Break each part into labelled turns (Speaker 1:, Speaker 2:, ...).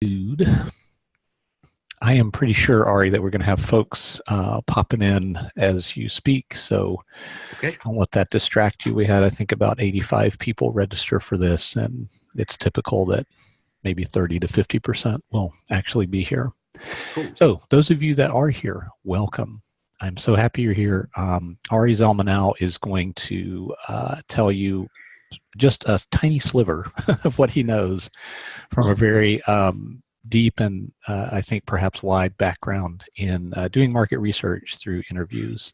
Speaker 1: Dude, I am pretty sure, Ari, that we're going to have folks popping in as you speak, so
Speaker 2: Okay.
Speaker 1: don't let that distract you. We had, I think, about 85 people register for this, and it's typical that maybe 30 to 50% will actually be here.
Speaker 2: Cool.
Speaker 1: So those of you that are here, welcome. I'm so happy you're here. Ari Zelmanow is going to tell you just a tiny sliver of what he knows from a very deep and I think perhaps wide background in doing market research through interviews.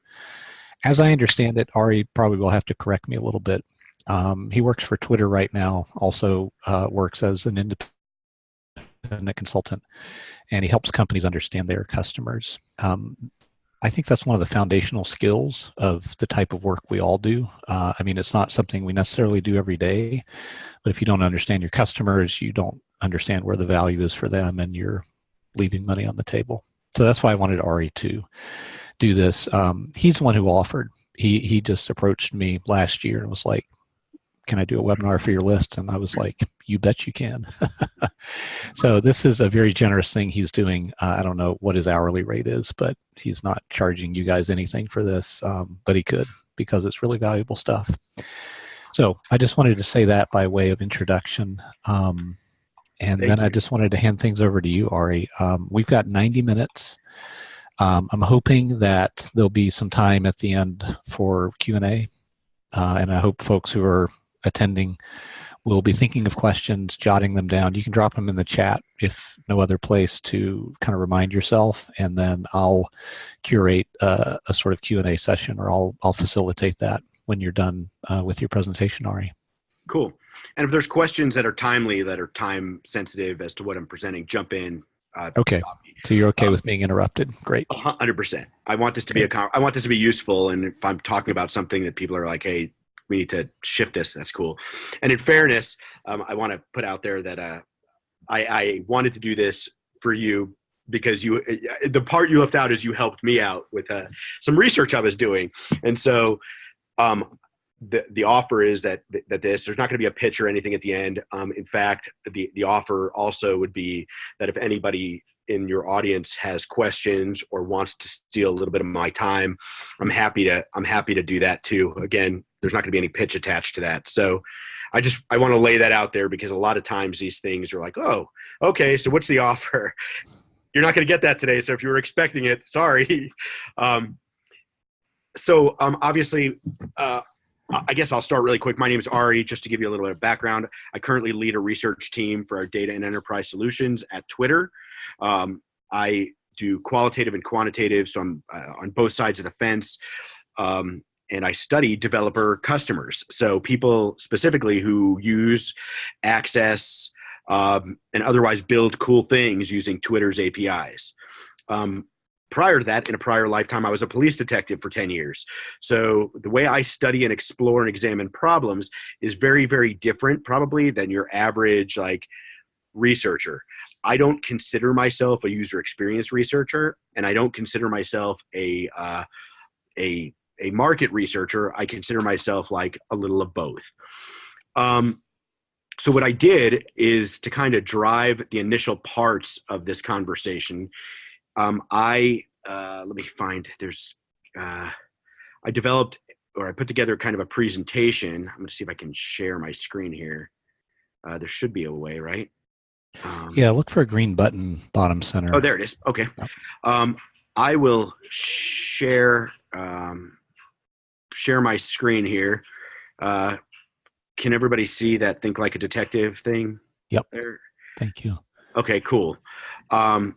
Speaker 1: As I understand it, Ari probably will have to correct me a little bit. He works for Twitter right now, also works as an independent consultant, and he helps companies understand their customers. I think that's one of the foundational skills of the type of work we all do. I mean, it's not something we necessarily do every day, but if you don't understand your customers, you don't understand where the value is for them, and you're leaving money on the table. So that's why I wanted Ari to do this. He's the one who offered. He just approached me last year and was like, can I do a webinar for your list? And I was like, you bet you can. So this is a very generous thing he's doing. I don't know what his hourly rate is, but he's not charging you guys anything for this, but he could, because it's really valuable stuff. So I just wanted to say that by way of introduction. And then I just wanted to hand things over to you, Ari. We've got 90 minutes. I'm hoping that there'll be some time at the end for Q&A. And I hope folks who are attending will be thinking of questions, jotting them down. You can drop them in the chat if no other place to kind of remind yourself, and then I'll curate a sort of Q&A session, or I'll facilitate that when you're done with your presentation, Ari.
Speaker 2: Cool. And if there's questions that are timely, that are time sensitive as to what I'm presenting, jump in.
Speaker 1: Okay.
Speaker 2: Stop me.
Speaker 1: So you're okay with being interrupted? Great.
Speaker 2: 100%. I want this to be I want this to be useful. And if I'm talking about something that people are like, hey, we need to shift this, that's cool. And in fairness, I want to put out there that I wanted to do this for you because the part you left out is you helped me out with some research I was doing. And so the offer is that there's not going to be a pitch or anything at the end. In fact, the offer also would be that if anybody in your audience has questions or wants to steal a little bit of my time, I'm happy to do that too. Again, there's not going to be any pitch attached to that. So I want to lay that out there, because a lot of times these things are like, oh, okay, so what's the offer? You're not going to get that today. So if you were expecting it, sorry. Obviously, I guess I'll start really quick. My name is Ari, just to give you a little bit of background. I currently lead a research team for our data and enterprise solutions at Twitter. I do qualitative and quantitative, so I'm on both sides of the fence. And I study developer customers, so people specifically who use, access, and otherwise build cool things using Twitter's APIs. Prior to that, in a prior lifetime, I was a police detective for 10 years. So the way I study and explore and examine problems is very, very different probably than your average researcher. I don't consider myself a user experience researcher, and I don't consider myself a market researcher. I consider myself like a little of both. So what I did is to kind of drive the initial parts of this conversation. Let me find, I developed, or I put together kind of a presentation. I'm going to see if I can share my screen here. There should be a way, right?
Speaker 1: Yeah, look for a green button, bottom center.
Speaker 2: Oh, there it is. Okay. I will share my screen here. Can everybody see that Think Like a Detective thing?
Speaker 1: Yep.
Speaker 2: There?
Speaker 1: Thank you.
Speaker 2: Okay, cool. Let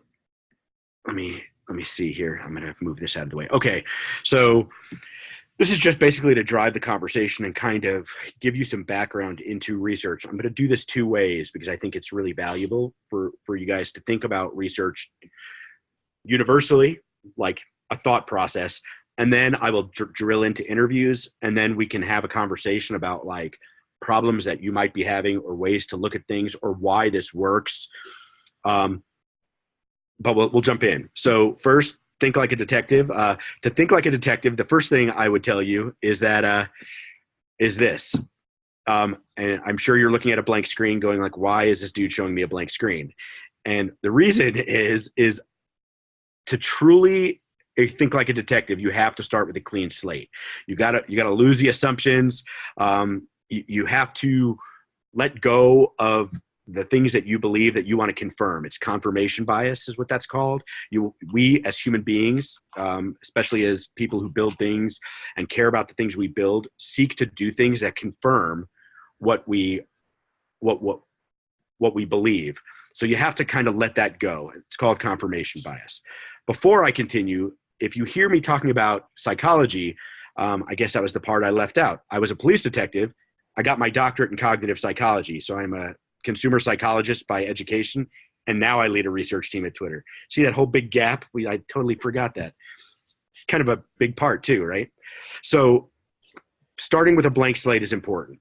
Speaker 2: me see here. I'm going to move this out of the way. Okay. So this is just basically to drive the conversation and kind of give you some background into research. I'm going to do this two ways because I think it's really valuable for you guys to think about research universally, like a thought process. And then I will drill into interviews, and then we can have a conversation about like problems that you might be having, or ways to look at things, or why this works. But we'll jump in. So first, think like a detective. To think like a detective, the first thing I would tell you is that is this. And I'm sure you're looking at a blank screen going like, why is this dude showing me a blank screen? And the reason is to truly think like a detective, you have to start with a clean slate. You gotta lose the assumptions. You have to let go of the things that you believe that you want to confirm. It's confirmation bias is what that's called. We as human beings, especially as people who build things and care about the things we build, seek to do things that confirm what we believe. So you have to kind of let that go. It's called confirmation bias. Before I continue, if you hear me talking about psychology, I guess that was the part I left out. I was a police detective. I got my doctorate in cognitive psychology. So I'm a consumer psychologist by education. And now I lead a research team at Twitter. See that whole big gap? I totally forgot that. It's kind of a big part too, right? So starting with a blank slate is important.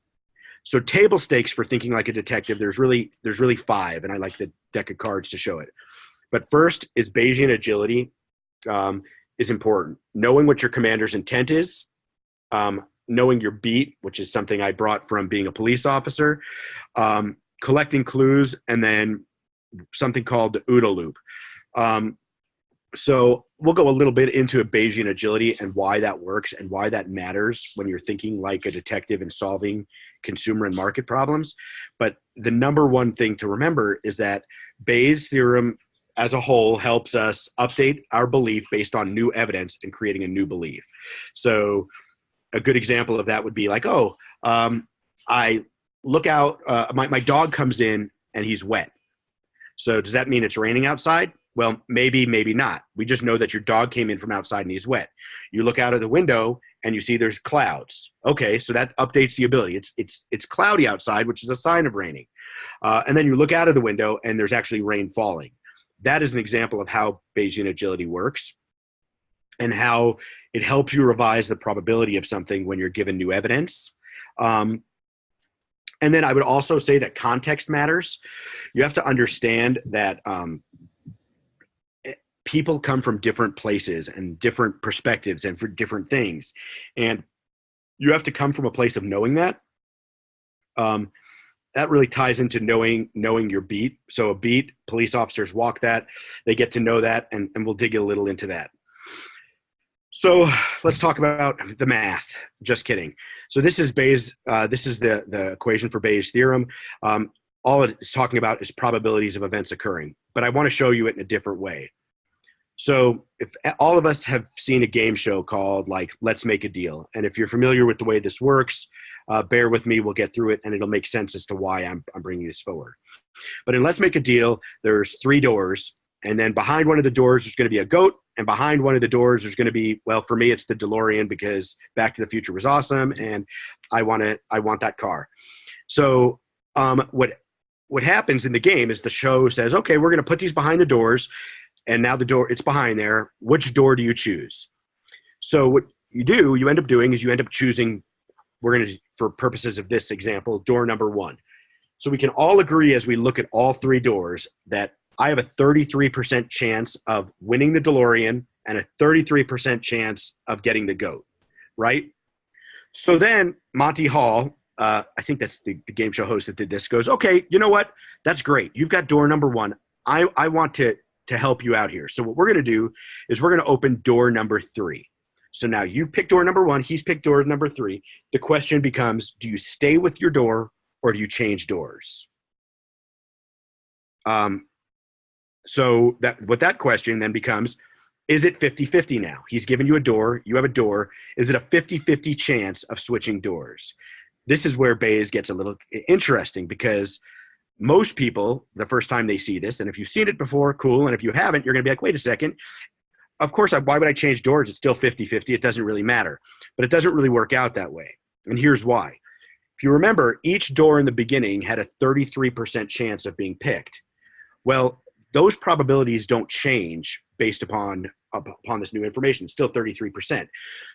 Speaker 2: So table stakes for thinking like a detective, there's really 5, and I like the deck of cards to show it. But first is Bayesian agility is important. Knowing what your commander's intent is, knowing your beat, which is something I brought from being a police officer, collecting clues, and then something called the OODA loop. So we'll go a little bit into a Bayesian agility and why that works and why that matters when you're thinking like a detective and solving consumer and market problems. But the number one thing to remember is that Bayes' theorem as a whole helps us update our belief based on new evidence and creating a new belief. So a good example of that would be like, I look out, my dog comes in and he's wet. So does that mean it's raining outside? Well, maybe, maybe not. We just know that your dog came in from outside and he's wet. You look out of the window and you see there's clouds. Okay, so that updates the ability. It's cloudy outside, which is a sign of raining. And then you look out of the window and there's actually rain falling. That is an example of how Bayesian agility works and how it helps you revise the probability of something when you're given new evidence. And then I would also say that context matters. You have to understand that people come from different places and different perspectives and for different things. And you have to come from a place of knowing that. That really ties into knowing your beat. So a beat, police officers walk that, they get to know that, and we'll dig a little into that. So let's talk about the math. Just kidding. So this is Bayes. This is the equation for Bayes' theorem. All it is talking about is probabilities of events occurring, but I want to show you it in a different way. So if all of us have seen a game show called like Let's Make a Deal, and if you're familiar with the way this works, bear with me, we'll get through it and it'll make sense as to why I'm bringing this forward. But in Let's Make a Deal, there's 3 doors, and then behind one of the doors there's going to be a goat, and behind one of the doors there's going to be, well, for me it's the DeLorean because Back to the Future was awesome and I want that car. So what happens in the game is the show says, okay, we're going to put these behind the doors. And now the door, it's behind there. Which door do you choose? So what you end up doing is you end up choosing, we're going to, for purposes of this example, door number 1. So we can all agree as we look at all 3 doors that I have a 33% chance of winning the DeLorean and a 33% chance of getting the goat, right? So then Monty Hall, I think that's the game show host that did this, goes, okay, you know what? That's great. You've got door number 1. I want to help you out here. So what we're going to do is we're going to open door number 3. So now you've picked door number 1, he's picked door number 3. The question becomes, do you stay with your door or do you change doors? So that question then becomes, is it 50-50 now? He's given you a door, you have a door. Is it a 50-50 chance of switching doors? This is where Bayes gets a little interesting because most people, the first time they see this, and if you've seen it before, cool, and if you haven't, you're going to be like, wait a second. Of course, why would I change doors? It's still 50-50. It doesn't really matter. But it doesn't really work out that way. And here's why. If you remember, each door in the beginning had a 33% chance of being picked. Well, those probabilities don't change based upon this new information. It's still 33%.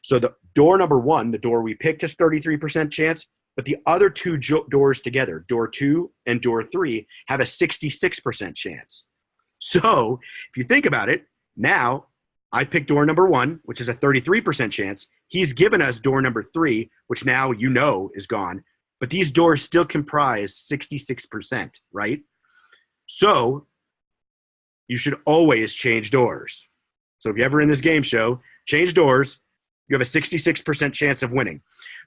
Speaker 2: So the door number 1, the door we picked, has 33% chance. But the other 2 doors together, door 2 and door 3, have a 66% chance. So if you think about it, now I picked door number 1, which is a 33% chance. He's given us door number 3, which now you know is gone. But these doors still comprise 66%, right? So you should always change doors. So if you're ever in this game show, change doors, you have a 66% chance of winning.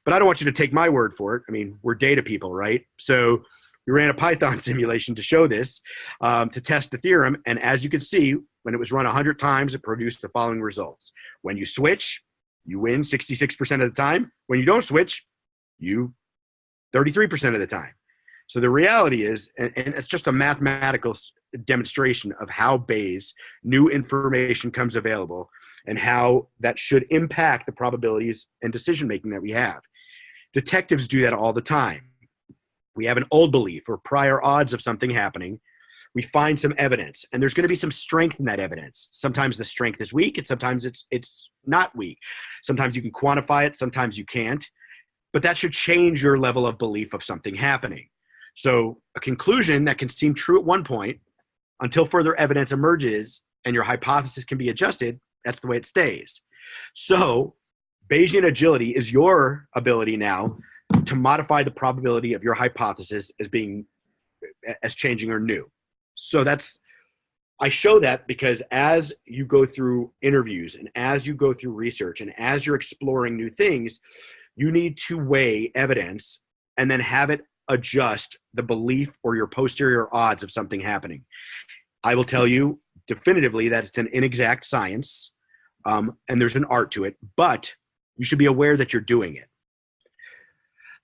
Speaker 2: But I don't want you to take my word for it. I mean, we're data people, right? So we ran a Python simulation to show this, to test the theorem. And as you can see, when it was run 100 times, it produced the following results. When you switch, you win 66% of the time. When you don't switch, you 33% of the time. So the reality is, and it's just a mathematical demonstration of how Bayes new information comes available and how that should impact the probabilities and decision-making that we have. Detectives do that all the time. We have an old belief or prior odds of something happening. We find some evidence, and there's going to be some strength in that evidence. Sometimes the strength is weak, and sometimes it's not weak. Sometimes you can quantify it, sometimes you can't. But that should change your level of belief of something happening. So a conclusion that can seem true at one point, until further evidence emerges and your hypothesis can be adjusted, that's the way it stays. So Bayesian agility is your ability now to modify the probability of your hypothesis as changing or new. So I show that because as you go through interviews and as you go through research and as you're exploring new things, you need to weigh evidence and then have it adjust the belief or your posterior odds of something happening. I will tell you definitively that it's an inexact science, and there's an art to it, but you should be aware that you're doing it.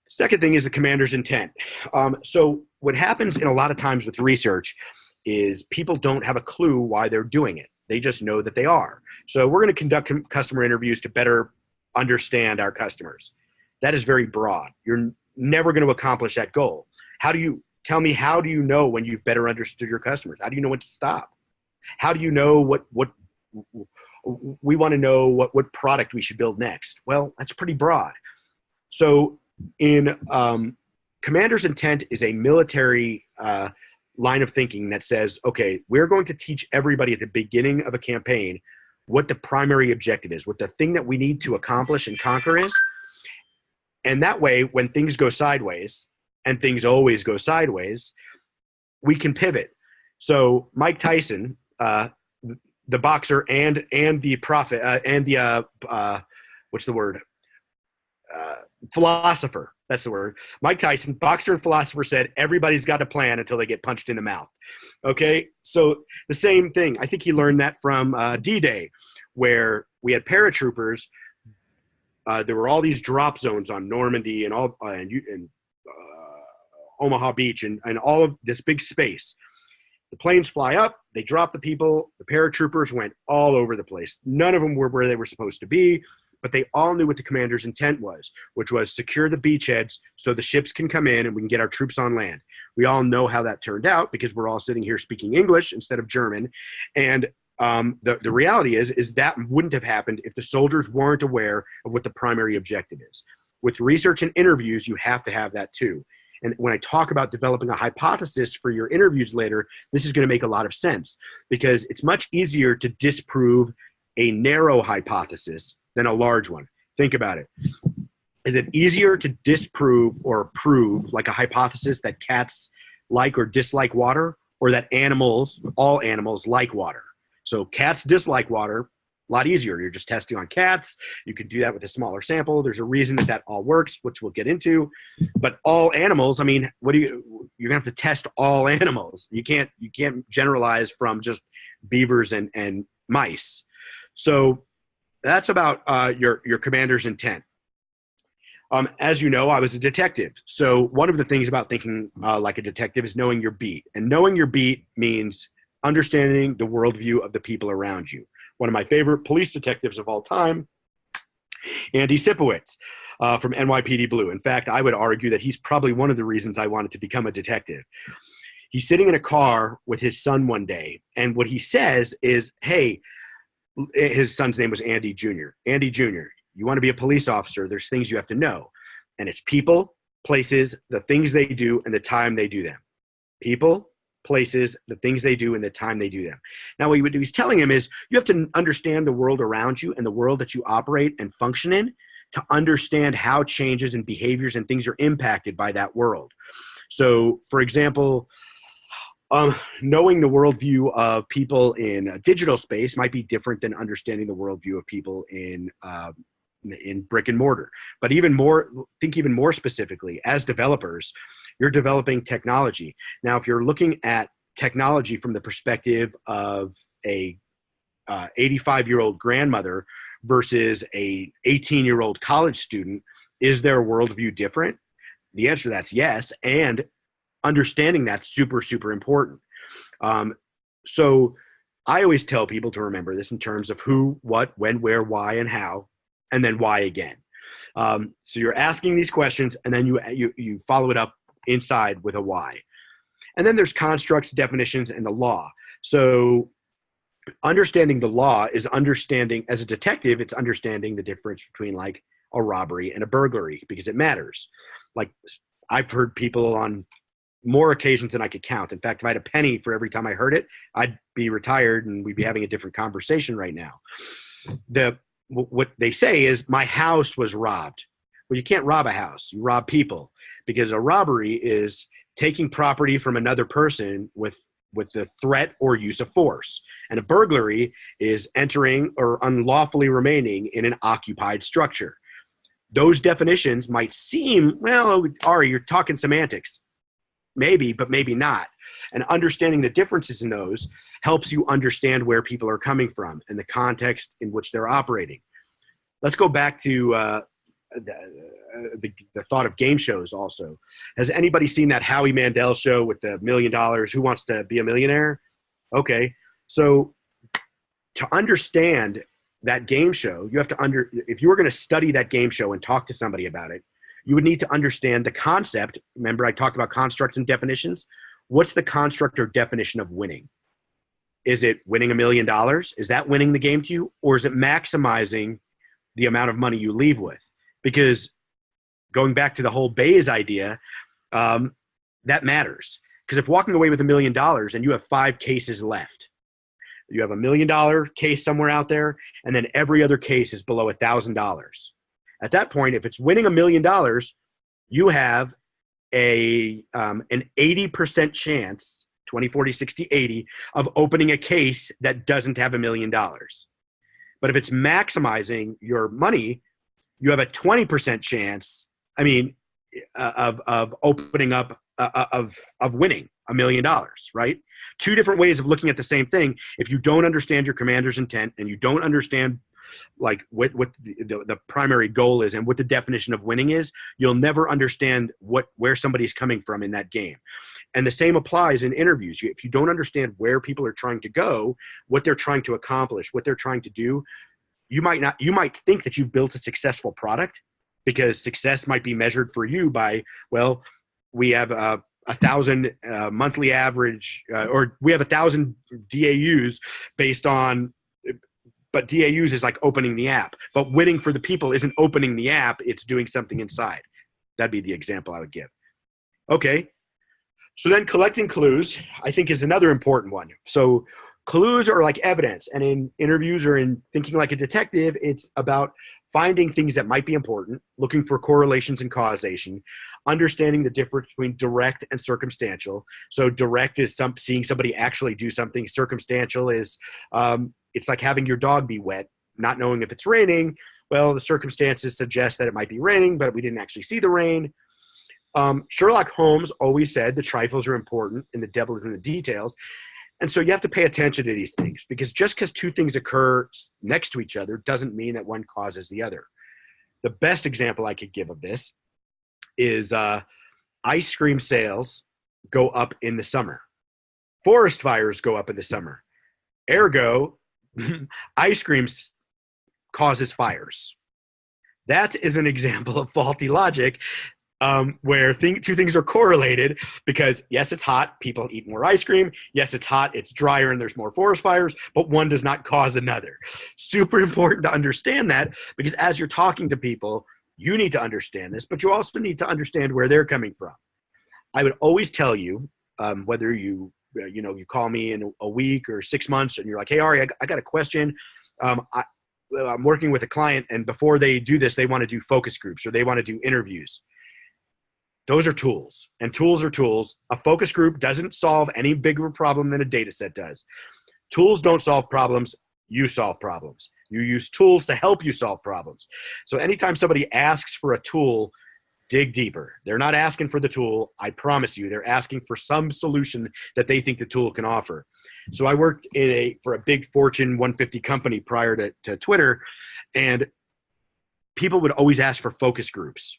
Speaker 2: The second thing is the commander's intent. So what happens in a lot of times with research is people don't have a clue why they're doing it. They just know that they are. So we're going to conduct customer interviews to better understand our customers. That is very broad. You're never going to accomplish that goal. How do you know when you've better understood your customers? How do you know when to stop? How do you know what we want to know what product we should build next? Well, that's pretty broad. So in commander's intent is a military line of thinking that says, okay, we're going to teach everybody at the beginning of a campaign what the primary objective is, what the thing that we need to accomplish and conquer is. And that way, when things go sideways, and things always go sideways, we can pivot. So Mike Tyson, the boxer and the prophet, philosopher, that's the word. Mike Tyson, boxer and philosopher, said everybody's got a plan until they get punched in the mouth. Okay, so the same thing. I think he learned that from D-Day, where we had paratroopers. There were all these drop zones on Normandy and Omaha Beach and all of this big space. The planes fly up, they drop the people, the paratroopers went all over the place. None of them were where they were supposed to be, but they all knew what the commander's intent was, which was secure the beachheads so the ships can come in and we can get our troops on land. We all know how that turned out because we're all sitting here speaking English instead of German. And the reality is that wouldn't have happened if the soldiers weren't aware of what the primary objective is. With research and interviews, you have to have that too. And when I talk about developing a hypothesis for your interviews later, this is going to make a lot of sense because it's much easier to disprove a narrow hypothesis than a large one. Think about it. Is it easier to disprove or prove like a hypothesis that cats like or dislike water, or that all animals like water? So cats dislike water, a lot easier. You're just testing on cats. You can do that with a smaller sample. There's a reason that all works, which we'll get into. But all animals, I mean, you're gonna have to test all animals. You can't generalize from just beavers and mice. So that's about your commander's intent. As you know, I was a detective. So one of the things about thinking like a detective is knowing your beat. And knowing your beat means understanding the worldview of the people around you. One of my favorite police detectives of all time, Andy Sipowicz from NYPD Blue. In fact, I would argue that he's probably one of the reasons I wanted to become a detective. He's sitting in a car with his son one day, and what he says is, hey, his son's name was Andy Jr. Andy Jr., you want to be a police officer, there's things you have to know. And it's people, places, the things they do, and the time they do them. People, places, the things they do, and the time they do them. Now, what he's telling him is you have to understand the world around you and the world that you operate and function in to understand how changes and behaviors and things are impacted by that world. So, for example, Knowing the worldview of people in a digital space might be different than understanding the worldview of people in brick and mortar. But even more specifically, as developers, you're developing technology. Now, if you're looking at technology from the perspective of a 85-year-old grandmother versus a 18-year-old college student, is their worldview different? The answer to that's yes, and understanding that's super, super important. So I always tell people to remember this in terms of who, what, when, where, why, and how, and then why again. So you're asking these questions, and then you follow it up inside with a why. And then there's constructs, definitions, and the law. So understanding the law is understanding, as a detective, it's understanding the difference between like a robbery and a burglary, because it matters. Like, I've heard people on more occasions than I could count. In fact, if I had a penny for every time I heard it, I'd be retired and we'd be having a different conversation right now. What they say is, my house was robbed. Well, you can't rob a house. You rob people, because a robbery is taking property from another person with the threat or use of force. And a burglary is entering or unlawfully remaining in an occupied structure. Those definitions might seem, well, Ari, you're talking semantics. Maybe, but maybe not. And understanding the differences in those helps you understand where people are coming from and the context in which they're operating. Let's go back to the thought of game shows also. Has anybody seen that Howie Mandel show with the $1 million, Who Wants to Be a Millionaire? Okay, so to understand that game show, you have to if you were going to study that game show and talk to somebody about it, you would need to understand the concept. Remember, I talked about constructs and definitions. What's the construct or definition of winning? Is it winning $1 million? Is that winning the game to you? Or is it maximizing the amount of money you leave with? Because going back to the whole Bayes idea, that matters. Because if walking away with $1 million and you have 5 cases left, you have $1 million case somewhere out there, and then every other case is below $1,000. At that point, if it's winning $1 million, you have an 80% chance, 20, 40, 60, 80, of opening a case that doesn't have $1 million. But if it's maximizing your money, you have a 20% chance, of opening up, of winning $1 million, right? 2 different ways of looking at the same thing. If you don't understand your commander's intent and you don't understand like what the primary goal is and what the definition of winning is, you'll never understand where somebody's coming from in that game. And the same applies in interviews. If you don't understand where people are trying to go, what they're trying to accomplish, what they're trying to do, you might think that you've built a successful product, because success might be measured for you by, well, we have 1,000 monthly average, or we have 1,000 DAUs based on, but DAUs is like opening the app. But winning for the people isn't opening the app, it's doing something inside. That'd be the example I would give. Okay, so then collecting clues, I think, is another important one. So clues are like evidence, and in interviews or in thinking like a detective, it's about finding things that might be important, looking for correlations and causation, understanding the difference between direct and circumstantial. So direct is seeing somebody actually do something. Circumstantial is it's like having your dog be wet, not knowing if it's raining. Well, the circumstances suggest that it might be raining, but we didn't actually see the rain. Sherlock Holmes always said the trifles are important and the devil is in the details. And so you have to pay attention to these things, because just because 2 things occur next to each other doesn't mean that one causes the other. The best example I could give of this is ice cream sales go up in the summer. Forest fires go up in the summer. Ergo, ice cream causes fires. That is an example of faulty logic, where 2 things are correlated, because yes, it's hot, people eat more ice cream. Yes, it's hot, it's drier, and there's more forest fires, but one does not cause another. Super important to understand that, because as you're talking to people, you need to understand this, but you also need to understand where they're coming from. I would always tell you, whether you call me in a week or 6 months and you're like, hey, Ari, I got a question. I'm working with a client, and before they do this, they want to do focus groups or they want to do interviews. Those are tools, and tools are tools. A focus group doesn't solve any bigger problem than a data set does. Tools don't solve problems. You solve problems. You use tools to help you solve problems. So anytime somebody asks for a tool, dig deeper. They're not asking for the tool. I promise you, they're asking for some solution that they think the tool can offer. So I worked for a big Fortune 150 company prior to Twitter, and people would always ask for focus groups.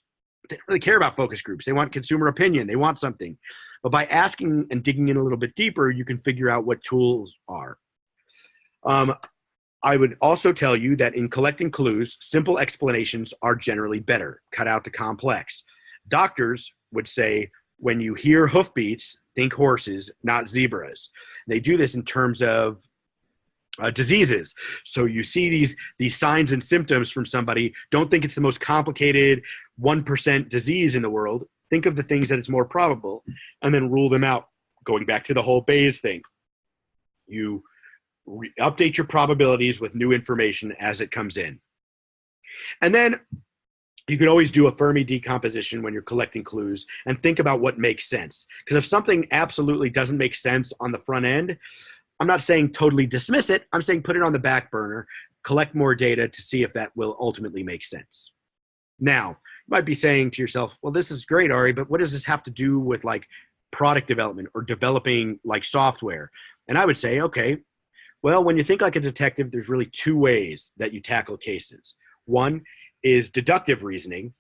Speaker 2: They don't really care about focus groups. They want consumer opinion. They want something. But by asking and digging in a little bit deeper, you can figure out what tools are. I would also tell you that in collecting clues, simple explanations are generally better. Cut out the complex. Doctors would say, when you hear hoofbeats, think horses, not zebras. They do this in terms of diseases. So you see these signs and symptoms from somebody. Don't think it's the most complicated 1% disease in the world. Think of the things that it's more probable, and then rule them out. Going back to the whole Bayes thing, you update your probabilities with new information as it comes in. And then you can always do a Fermi decomposition when you're collecting clues and think about what makes sense. Because if something absolutely doesn't make sense on the front end, I'm not saying totally dismiss it. I'm saying put it on the back burner, collect more data to see if that will ultimately make sense. Now, you might be saying to yourself, well, this is great, Ari, but what does this have to do with like product development or developing like software? And I would say, okay, well, when you think like a detective, there's really two ways that you tackle cases. One is deductive reasoning,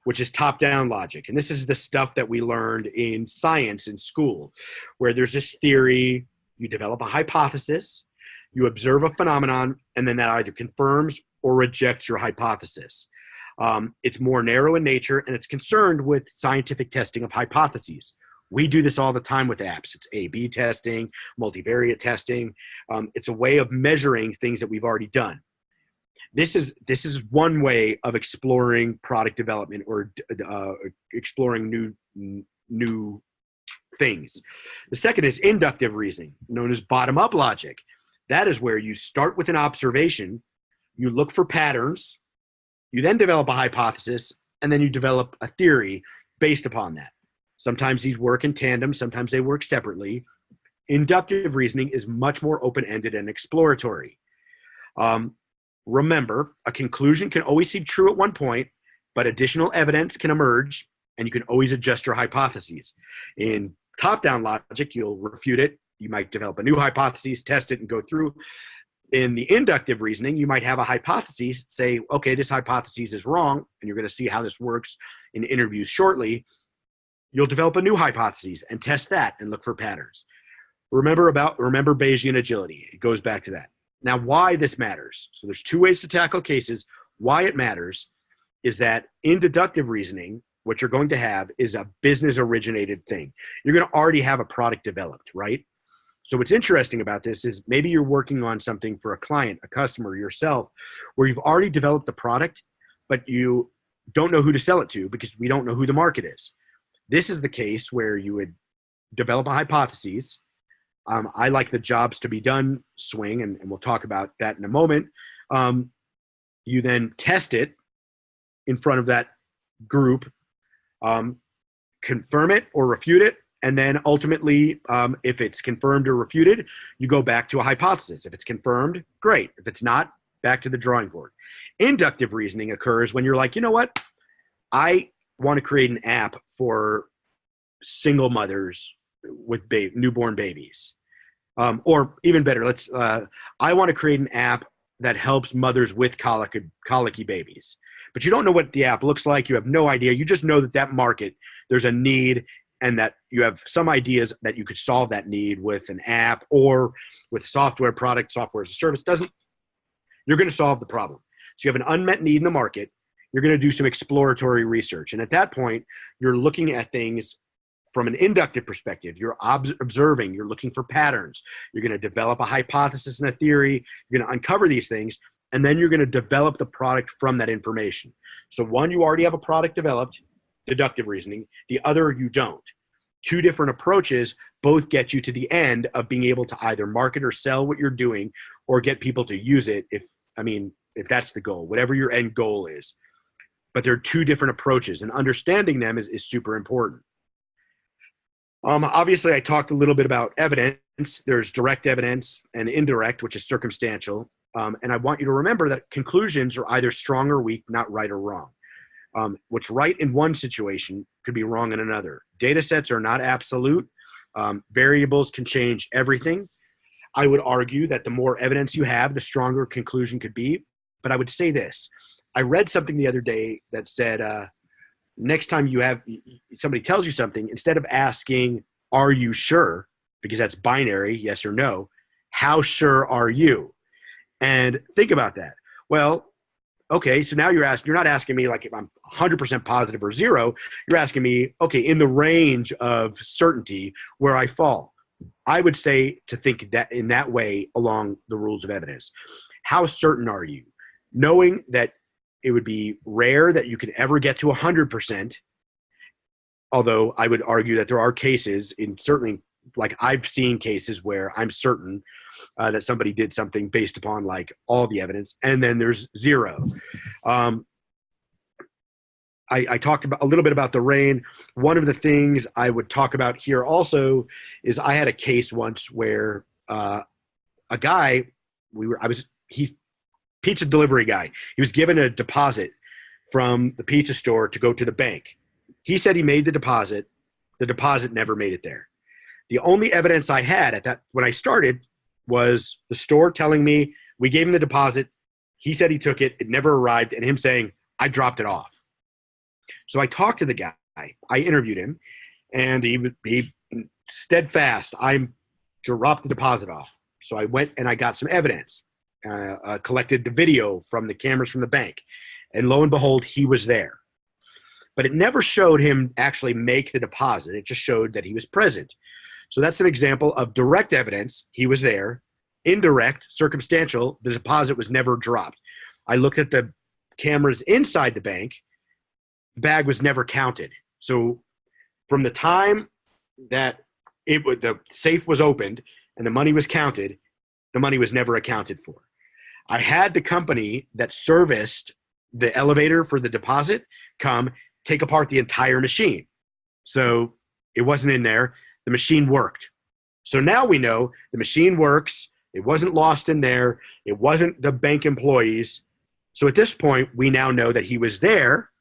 Speaker 2: which is top-down logic. And this is the stuff that we learned in science in school, where there's this theory, you develop a hypothesis, you observe a phenomenon, and then that either confirms or rejects your hypothesis. It's more narrow in nature, and it's concerned with scientific testing of hypotheses. We do this all the time with apps. It's A/B testing, multivariate testing. It's a way of measuring things that we've already done. This is one way of exploring product development or exploring new things. The second is inductive reasoning, known as bottom-up logic. That is where you start with an observation, you look for patterns, you then develop a hypothesis, and then you develop a theory based upon that. Sometimes these work in tandem, sometimes they work separately. Inductive reasoning is much more open-ended and exploratory. Remember, a conclusion can always seem true at one point, but additional evidence can emerge, and you can always adjust your hypotheses. In top-down logic, you'll refute it. You might develop a new hypothesis, test it, and go through. In the inductive reasoning, you might have a hypothesis, say, okay, this hypothesis is wrong, and you're going to see how this works in interviews shortly. You'll develop a new hypothesis and test that and look for patterns. Remember Bayesian agility. It goes back to that. Now, why this matters. So there's two ways to tackle cases. Why it matters is that in deductive reasoning, what you're going to have is a business-originated thing. You're going to already have a product developed, right? So what's interesting about this is maybe you're working on something for a client, a customer, yourself, where you've already developed the product, but you don't know who to sell it to because we don't know who the market is. This is the case where you would develop a hypothesis. I like the jobs to be done swing, and we'll talk about that in a moment. You then test it in front of that group, confirm it or refute it, and then ultimately, if it's confirmed or refuted, you go back to a hypothesis. If it's confirmed, great. If it's not, back to the drawing board. Inductive reasoning occurs when you're like, you know what? I want to create an app for single mothers with newborn babies. Or even better, I want to create an app that helps mothers with colicky babies. But you don't know what the app looks like. You have no idea. You just know that market, there's a need, and that you have some ideas that you could solve that need with an app or with software product, software as a service. You're going to solve the problem. So you have an unmet need in the market. You're going to do some exploratory research. And at that point, you're looking at things from an inductive perspective. You're observing, you're looking for patterns. You're going to develop a hypothesis and a theory. You're going to uncover these things, and then you're going to develop the product from that information. So one, you already have a product developed, deductive reasoning. The other, you don't. Two different approaches both get you to the end of being able to either market or sell what you're doing or get people to use it if that's the goal, whatever your end goal is. but they're two different approaches, and understanding them is super important. Obviously, I talked a little bit about evidence. There's direct evidence and indirect, which is circumstantial. And I want you to remember that conclusions are either strong or weak, not right or wrong. What's right in one situation could be wrong in another. Data sets are not absolute. Variables can change everything. I would argue that the more evidence you have, the stronger conclusion could be. But I would say this. I read something the other day that said, next time somebody tells you something, instead of asking, are you sure? Because that's binary, yes or no. How sure are you? And think about that. Well, okay, so now you're not asking me like if I'm 100% positive or zero. You're asking me, okay, in the range of certainty where I fall. I would say to think that in that way along the rules of evidence. How certain are you? Knowing that it would be rare that you could ever get to 100%, although I would argue that there are cases, certainly like I've seen cases where I'm certain that somebody did something based upon like all the evidence, and then there's zero. I talked about a little bit about the rain. One of the things I would talk about here also is I had a case once where a guy, he's pizza delivery guy. He was given a deposit from the pizza store to go to the bank. He said he made the deposit. The deposit never made it there. The only evidence I had when I started was the store telling me we gave him the deposit. He said he took it. It never arrived, and him saying, I dropped it off. So I talked to the guy. I interviewed him, and he steadfast. I dropped the deposit off. So I went and I got some evidence, collected the video from the cameras from the bank, and lo and behold, he was there. But it never showed him actually make the deposit. It just showed that he was present. So that's an example of direct evidence. He was there. Indirect, circumstantial, the deposit was never dropped. I looked at the cameras inside the bank. The bag was never counted. So from the time that the safe was opened and the money was counted, the money was never accounted for. I had the company that serviced the elevator for the deposit come take apart the entire machine. So it wasn't in there. The machine worked. So now we know the machine works. It wasn't lost in there. It wasn't the bank employees. So at this point, we now know that he was there.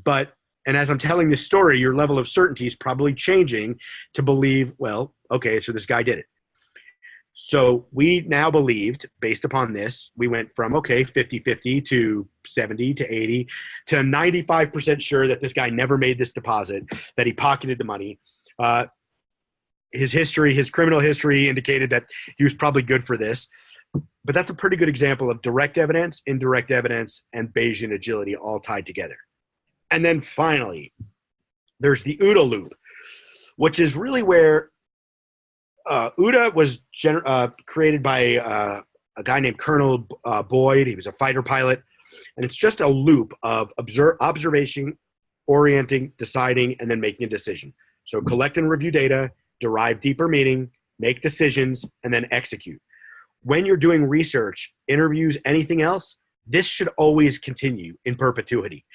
Speaker 2: And as I'm telling this story, your level of certainty is probably changing to believe, well, okay, so this guy did it. So we now believed, based upon this, we went from, 50-50 to 70 to 80 to 95% sure that this guy never made this deposit, that he pocketed the money. His criminal history indicated that he was probably good for this. But that's a pretty good example of direct evidence, indirect evidence, and Bayesian agility all tied together. And then finally, there's the OODA loop, which is really where OODA was created by a guy named Colonel Boyd. He was a fighter pilot. And it's just a loop of observation, orienting, deciding, and then making a decision. So collect and review data, derive deeper meaning, make decisions, and then execute. When you're doing research, interviews, anything else, this should always continue in perpetuity.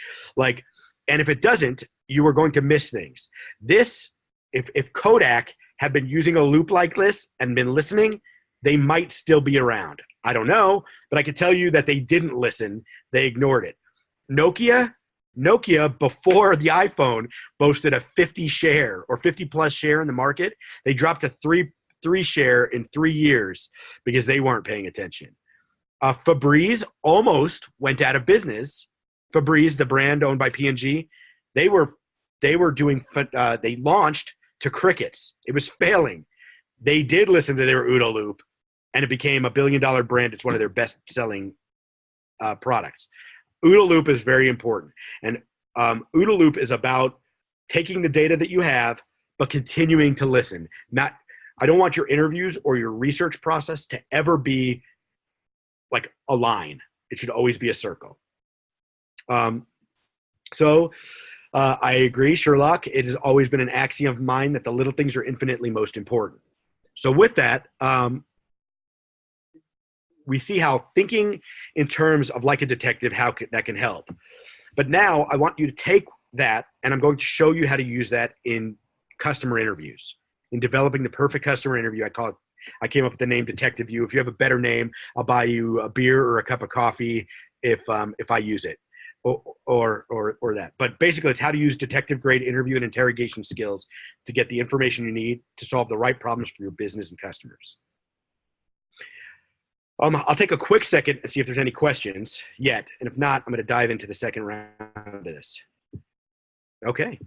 Speaker 2: And if it doesn't, you are going to miss things. If Kodak had been using a loop like this and been listening, they might still be around. I don't know, but I can tell you that they didn't listen. They ignored it. Nokia, before the iPhone, boasted a 50 share or 50 plus share in the market. They dropped to three share in 3 years because they weren't paying attention. Febreze almost went out of business. Febreze, the brand owned by P&G, they launched to crickets. It was failing. They did listen to their OODA loop, and it became a $1 billion brand. It's one of their best-selling products. OODA loop is very important. And OODA loop is about taking the data that you have, but continuing to listen. I don't want your interviews or your research process to ever be like a line. It should always be a circle. I agree, Sherlock. It has always been an axiom of mine that the little things are infinitely most important. So with that, we see how thinking in terms of like a detective, that can help. But now I want you to take that, and I'm going to show you how to use that in customer interviews, in developing the perfect customer interview. I came up with the name DetectiView. If you have a better name, I'll buy you a beer or a cup of coffee if I use it, or that. But basically, it's how to use detective grade interview and interrogation skills to get the information you need to solve the right problems for your business and customers. I'll take a quick second and see if there's any questions yet, and if not, I'm going to dive into the second round of this. Okay.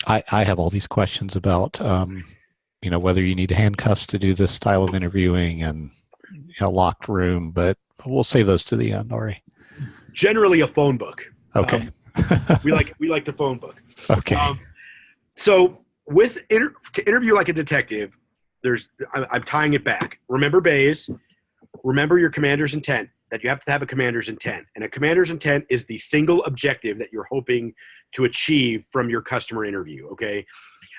Speaker 1: I have all these questions about, whether you need handcuffs to do this style of interviewing and a locked room, but we'll save those to the end, Ari.
Speaker 2: Generally, a phone book.
Speaker 1: Okay.
Speaker 2: We like the phone book.
Speaker 1: Okay.
Speaker 2: So with to interview like a detective, I'm tying it back. Remember Bayes. Remember your commander's intent, that you have to have a commander's intent. And a commander's intent is the single objective that you're hoping to achieve from your customer interview, okay?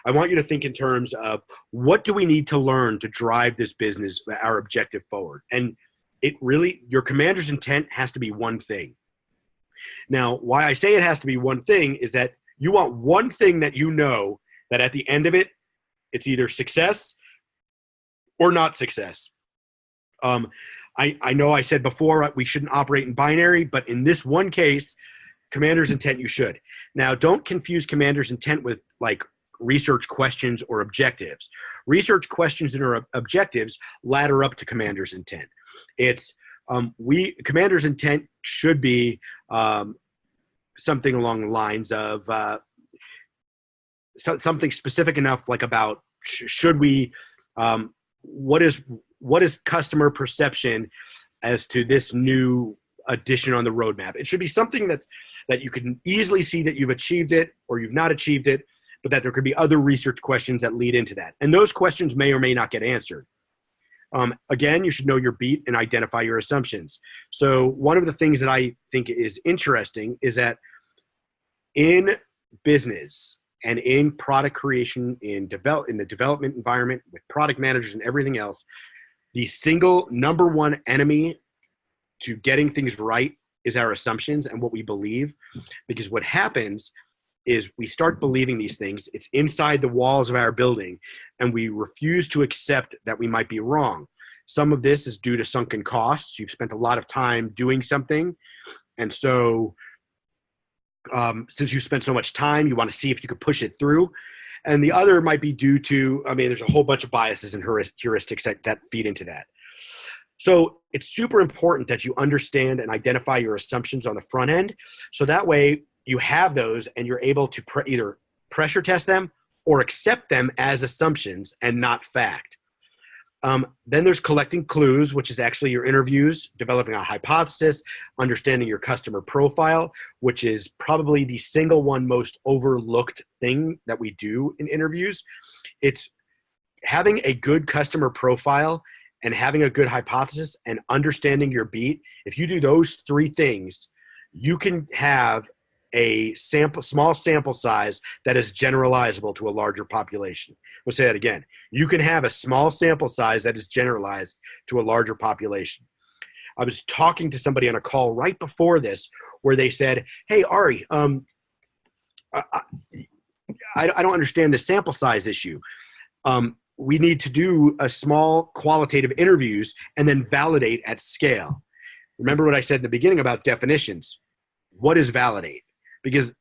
Speaker 2: I want you to think in terms of what do we need to learn to drive this business, our objective forward? And your commander's intent has to be one thing. Now, why I say it has to be one thing is that you want one thing that you know that at the end of it, it's either success or not success. I know I said before we shouldn't operate in binary, but in this one case, commander's intent, you should. Now, don't confuse commander's intent with like research questions or objectives. Research questions and objectives ladder up to commander's intent. It's commander's intent should be something along the lines of something specific enough, like about should we what is customer perception as to this new addition on the roadmap? It should be something that you can easily see that you've achieved it or you've not achieved it, but that there could be other research questions that lead into that. And those questions may or may not get answered. Again, you should know your beat and identify your assumptions. So one of the things that I think is interesting is that in business and in product creation, in the development environment with product managers and everything else, the single number one enemy to getting things right is our assumptions and what we believe. Because what happens is we start believing these things. It's inside the walls of our building, and we refuse to accept that we might be wrong. Some of this is due to sunken costs. You've spent a lot of time doing something, and so since you spent so much time, you want to see if you could push it through. And the other might be due to, there's a whole bunch of biases and heuristics that feed into that. So it's super important that you understand and identify your assumptions on the front end. So that way you have those and you're able to either pressure test them or accept them as assumptions and not fact. Then there's collecting clues, which is actually your interviews, developing a hypothesis, understanding your customer profile, which is probably the single one most overlooked thing that we do in interviews. It's having a good customer profile and having a good hypothesis and understanding your beat. If you do those three things, you can have a small sample size that is generalizable to a larger population. We'll say that again. You can have a small sample size that is generalized to a larger population. I was talking to somebody on a call right before this where they said, hey, Ari, I don't understand the sample size issue. We need to do a small qualitative interviews and then validate at scale. Remember what I said in the beginning about definitions. What is validate? Because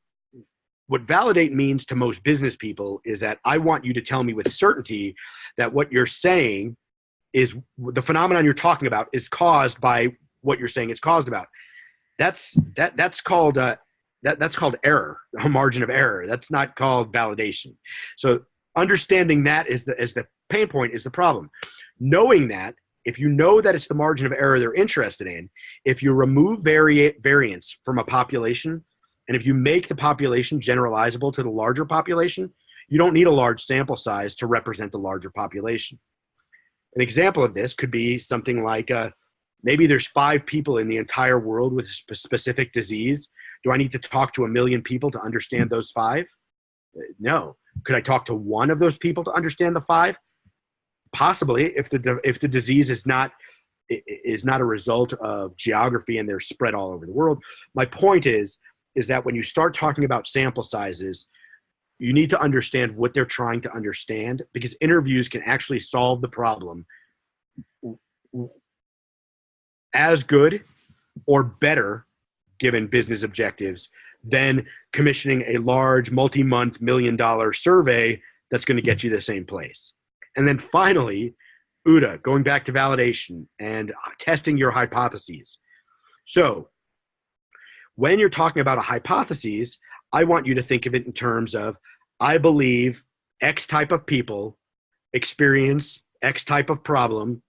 Speaker 2: what validate means to most business people is that I want you to tell me with certainty that what you're saying is the phenomenon you're talking about is caused by what you're saying it's caused about. That's called error, a margin of error. That's not called validation. So understanding that is the pain point is the problem. Knowing that, if you know that it's the margin of error they're interested in, if you remove variance from a population, and if you make the population generalizable to the larger population, you don't need a large sample size to represent the larger population. An example of this could be something like maybe there's 5 people in the entire world with a specific disease. Do I need to talk to 1 million people to understand those 5? No. Could I talk to one of those people to understand the 5? Possibly, if the disease is not a result of geography and they're spread all over the world. My point is, is that when you start talking about sample sizes, you need to understand what they're trying to understand, because interviews can actually solve the problem as good or better, given business objectives, than commissioning a large multi-month $1 million survey that's going to get you the same place. And then finally, UDA, going back to validation and testing your hypotheses. So when you're talking about a hypothesis, I want you to think of it in terms of, I believe X type of people experience X type of problem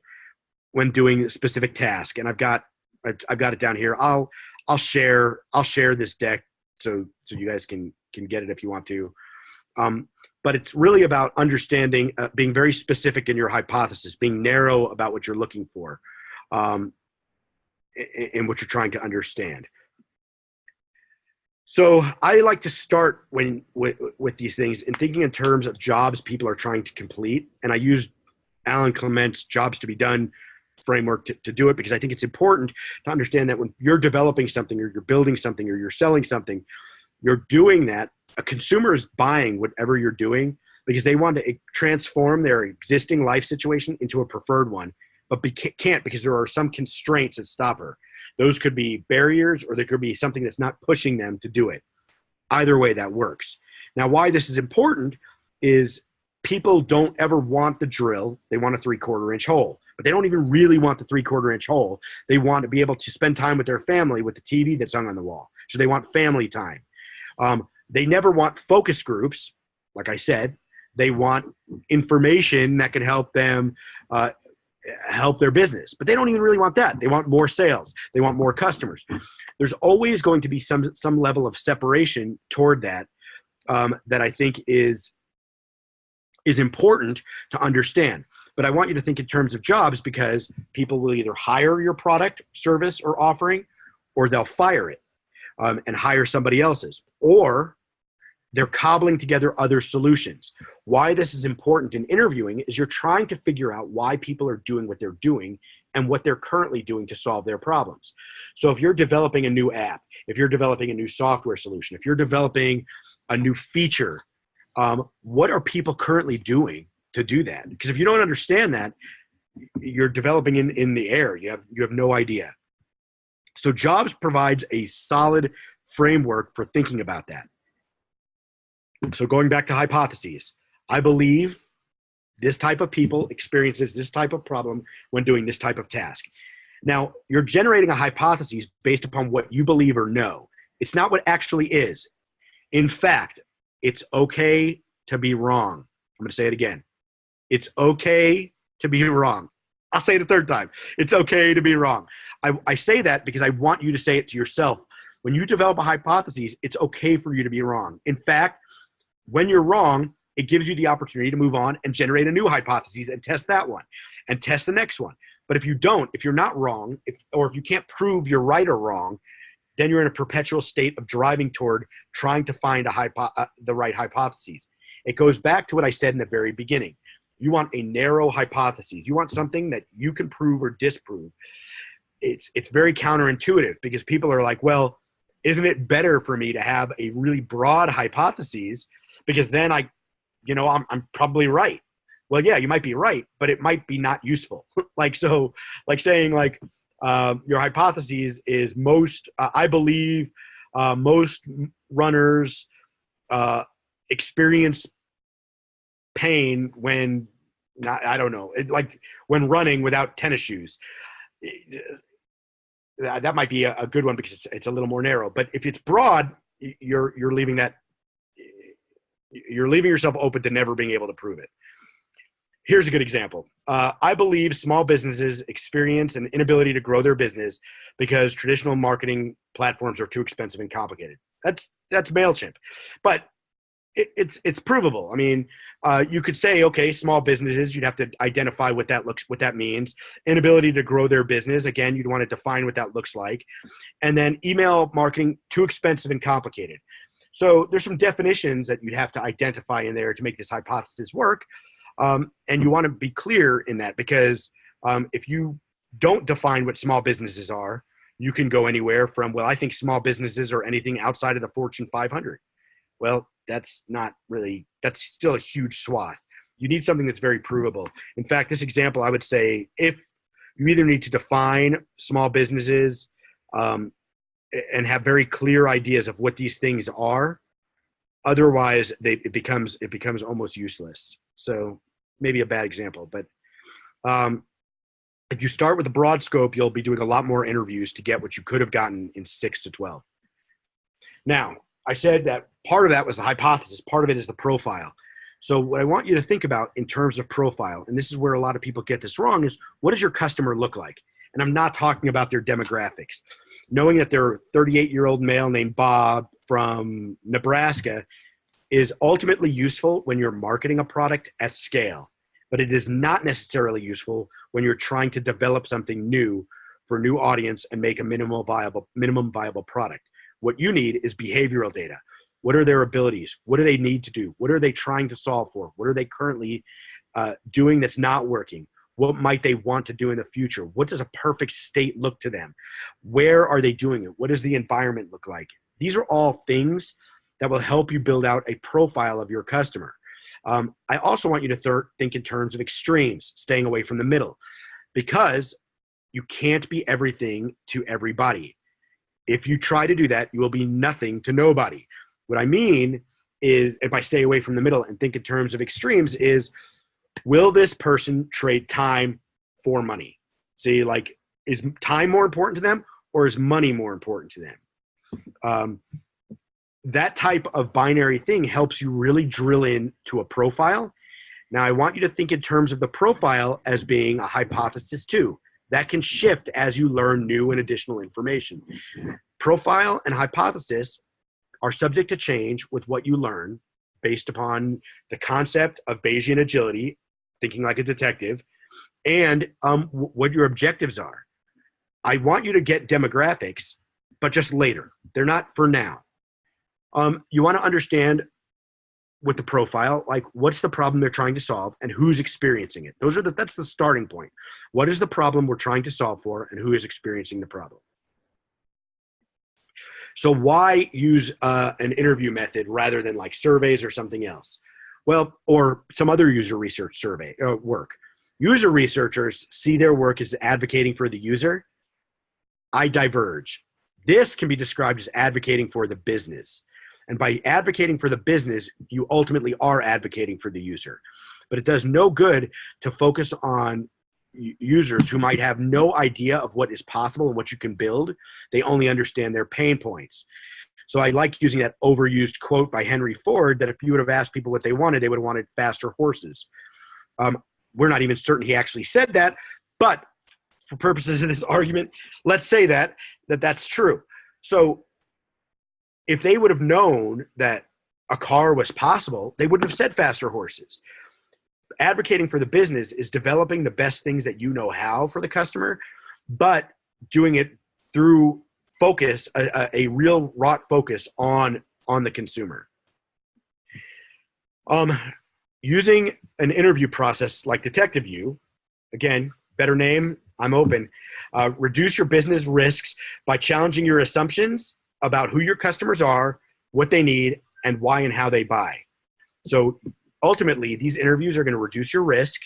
Speaker 2: when doing a specific task. And I've got it down here. I'll share this deck so you guys can get it if you want to. But it's really about understanding, being very specific in your hypothesis, being narrow about what you're looking for, and what you're trying to understand. So I like to start with these things and thinking in terms of jobs people are trying to complete. And I use Alan Clement's jobs to be done framework to do it, because I think it's important to understand that when you're developing something or you're building something or you're selling something, you're doing that. A consumer is buying whatever you're doing because they want to transform their existing life situation into a preferred one, but can't because there are some constraints that stop her. Those could be barriers, or there could be something that's not pushing them to do it. Either way, that works. Now, why this is important is people don't ever want the drill. They want a 3/4 inch hole, but they don't even really want the 3/4 inch hole. They want to be able to spend time with their family with the TV that's hung on the wall. So they want family time. They never want focus groups. Like I said, they want information that can help them help their business, but they don't even really want that. They want more sales. They want more customers. There's always going to be some level of separation toward that, that I think is important to understand. But I want you to think in terms of jobs, because people will either hire your product, service, or offering, or they'll fire it and hire somebody else's, or they're cobbling together other solutions. Why this is important in interviewing is you're trying to figure out why people are doing what they're doing and what they're currently doing to solve their problems. So if you're developing a new app, if you're developing a new software solution, if you're developing a new feature, what are people currently doing to do that? Because if you don't understand that, you're developing in the air. You have no idea. So jobs provides a solid framework for thinking about that. So going back to hypotheses, I believe this type of people experiences this type of problem when doing this type of task. Now, you're generating a hypothesis based upon what you believe or know. It's not what actually is. In fact, it's okay to be wrong. I'm going to say it again. It's okay to be wrong. I'll say it a third time. It's okay to be wrong. I say that because I want you to say it to yourself. When you develop a hypothesis, it's okay for you to be wrong. In fact, when you're wrong, it gives you the opportunity to move on and generate a new hypothesis and test that one and test the next one. But if you don't, if you're not wrong, or if you can't prove you're right or wrong, then you're in a perpetual state of driving toward trying to find the right hypotheses. It goes back to what I said in the very beginning. You want a narrow hypothesis. You want something that you can prove or disprove. It's very counterintuitive, because people are like, well, isn't it better for me to have a really broad hypothesis, because then I'm probably right. Well, yeah, you might be right, but it might be not useful. Saying your hypothesis is I believe most runners experience pain when when running without tennis shoes. That might be a good one, because it's a little more narrow. But if it's broad, you're leaving yourself open to never being able to prove it. Here's a good example. I believe small businesses experience an inability to grow their business because traditional marketing platforms are too expensive and complicated. That's MailChimp. But it's provable. I mean, you could say, okay, small businesses, you'd have to identify what that means. Inability to grow their business, again, you'd want to define what that looks like. And then email marketing, too expensive and complicated. So there's some definitions that you'd have to identify in there to make this hypothesis work. And you want to be clear in that, because if you don't define what small businesses are, You can go anywhere from, well, I think small businesses are anything outside of the Fortune 500. Well, that's still a huge swath. You need something that's very provable. In fact, this example, I would say, if you either need to define small businesses and have very clear ideas of what these things are, otherwise it becomes almost useless. So maybe a bad example, but if you start with a broad scope, you'll be doing a lot more interviews to get what you could have gotten in 6 to 12. Now, I said that part of that was the hypothesis. Part of it is the profile. So what I want you to think about in terms of profile, and this is where a lot of people get this wrong, is what does your customer look like? And I'm not talking about their demographics. Knowing that they're a 38-year-old male named Bob from Nebraska is ultimately useful when you're marketing a product at scale, but it is not necessarily useful when you're trying to develop something new for a new audience and make a minimum viable product. What you need is behavioral data. What are their abilities? What do they need to do? What are they trying to solve for? What are they currently doing that's not working? What might they want to do in the future? What does a perfect state look to them? Where are they doing it? What does the environment look like? These are all things that will help you build out a profile of your customer. I also want you to think in terms of extremes, staying away from the middle, because you can't be everything to everybody. If you try to do that, you will be nothing to nobody. What I mean is, if I stay away from the middle and think in terms of extremes, is will this person trade time for money? See, like, is time more important to them, or is money more important to them? That type of binary thing helps you really drill into a profile. Now, I want you to think in terms of the profile as being a hypothesis too. That can shift as you learn new and additional information. Profile and hypothesis are subject to change with what you learn based upon the concept of Bayesian agility, thinking like a detective, and what your objectives are. I want you to get demographics, but just later. They're not for now. You want to understand with the profile, like, what's the problem they're trying to solve and who's experiencing it. That's the starting point. What is the problem we're trying to solve for, and who is experiencing the problem? So why use an interview method rather than like surveys or something else? Well, or some other user research survey work. User researchers see their work as advocating for the user. I diverge. This can be described as advocating for the business. And by advocating for the business, you ultimately are advocating for the user. But it does no good to focus on users who might have no idea of what is possible and what you can build. They only understand their pain points. So I like using that overused quote by Henry Ford that if you would have asked people what they would have wanted faster horses. We're not even certain he actually said that, but for purposes of this argument, let's say that's true. So if they would have known that a car was possible, they wouldn't have said faster horses. Advocating for the business is developing the best things that you know how for the customer, but doing it through focus, a real wrought focus on the consumer. Using an interview process like DetectiView, again, better name, I'm open. Reduce your business risks by challenging your assumptions about who your customers are, what they need, and why and how they buy. So ultimately, these interviews are going to reduce your risk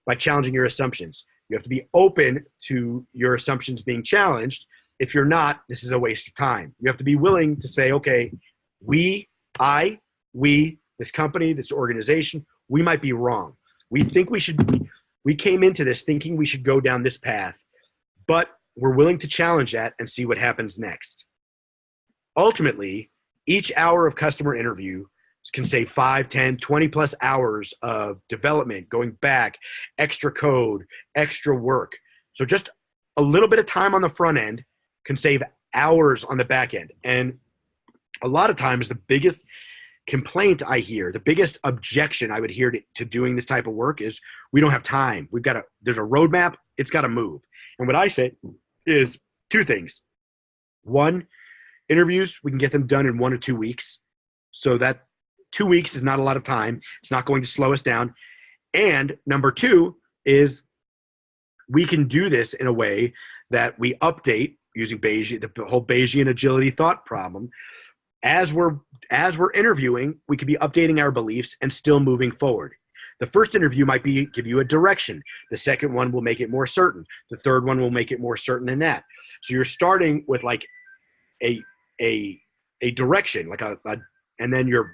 Speaker 2: by challenging your assumptions. You have to be open to your assumptions being challenged. If you're not, this is a waste of time. You have to be willing to say, okay, we, this company, this organization, we might be wrong. We came into this thinking we should go down this path, but we're willing to challenge that and see what happens next. Ultimately, each hour of customer interview can save 5, 10, 20 plus hours of development, going back, extra code, extra work. So just a little bit of time on the front end can save hours on the back end. And a lot of times the biggest complaint I hear, the biggest objection I would hear to doing this type of work is we don't have time. There's a roadmap. It's got to move. And what I say is 2 things. 1, interviews, we can get them done in 1 or 2 weeks. So that 2 weeks is not a lot of time. It's not going to slow us down. And number 2 is we can do this in a way that we update using Bayesian, the whole Bayesian agility thought problem. As we're interviewing, we could be updating our beliefs and still moving forward. The first interview might give you a direction. The second one will make it more certain. The third one will make it more certain than that. So you're starting with like a direction, like and then you're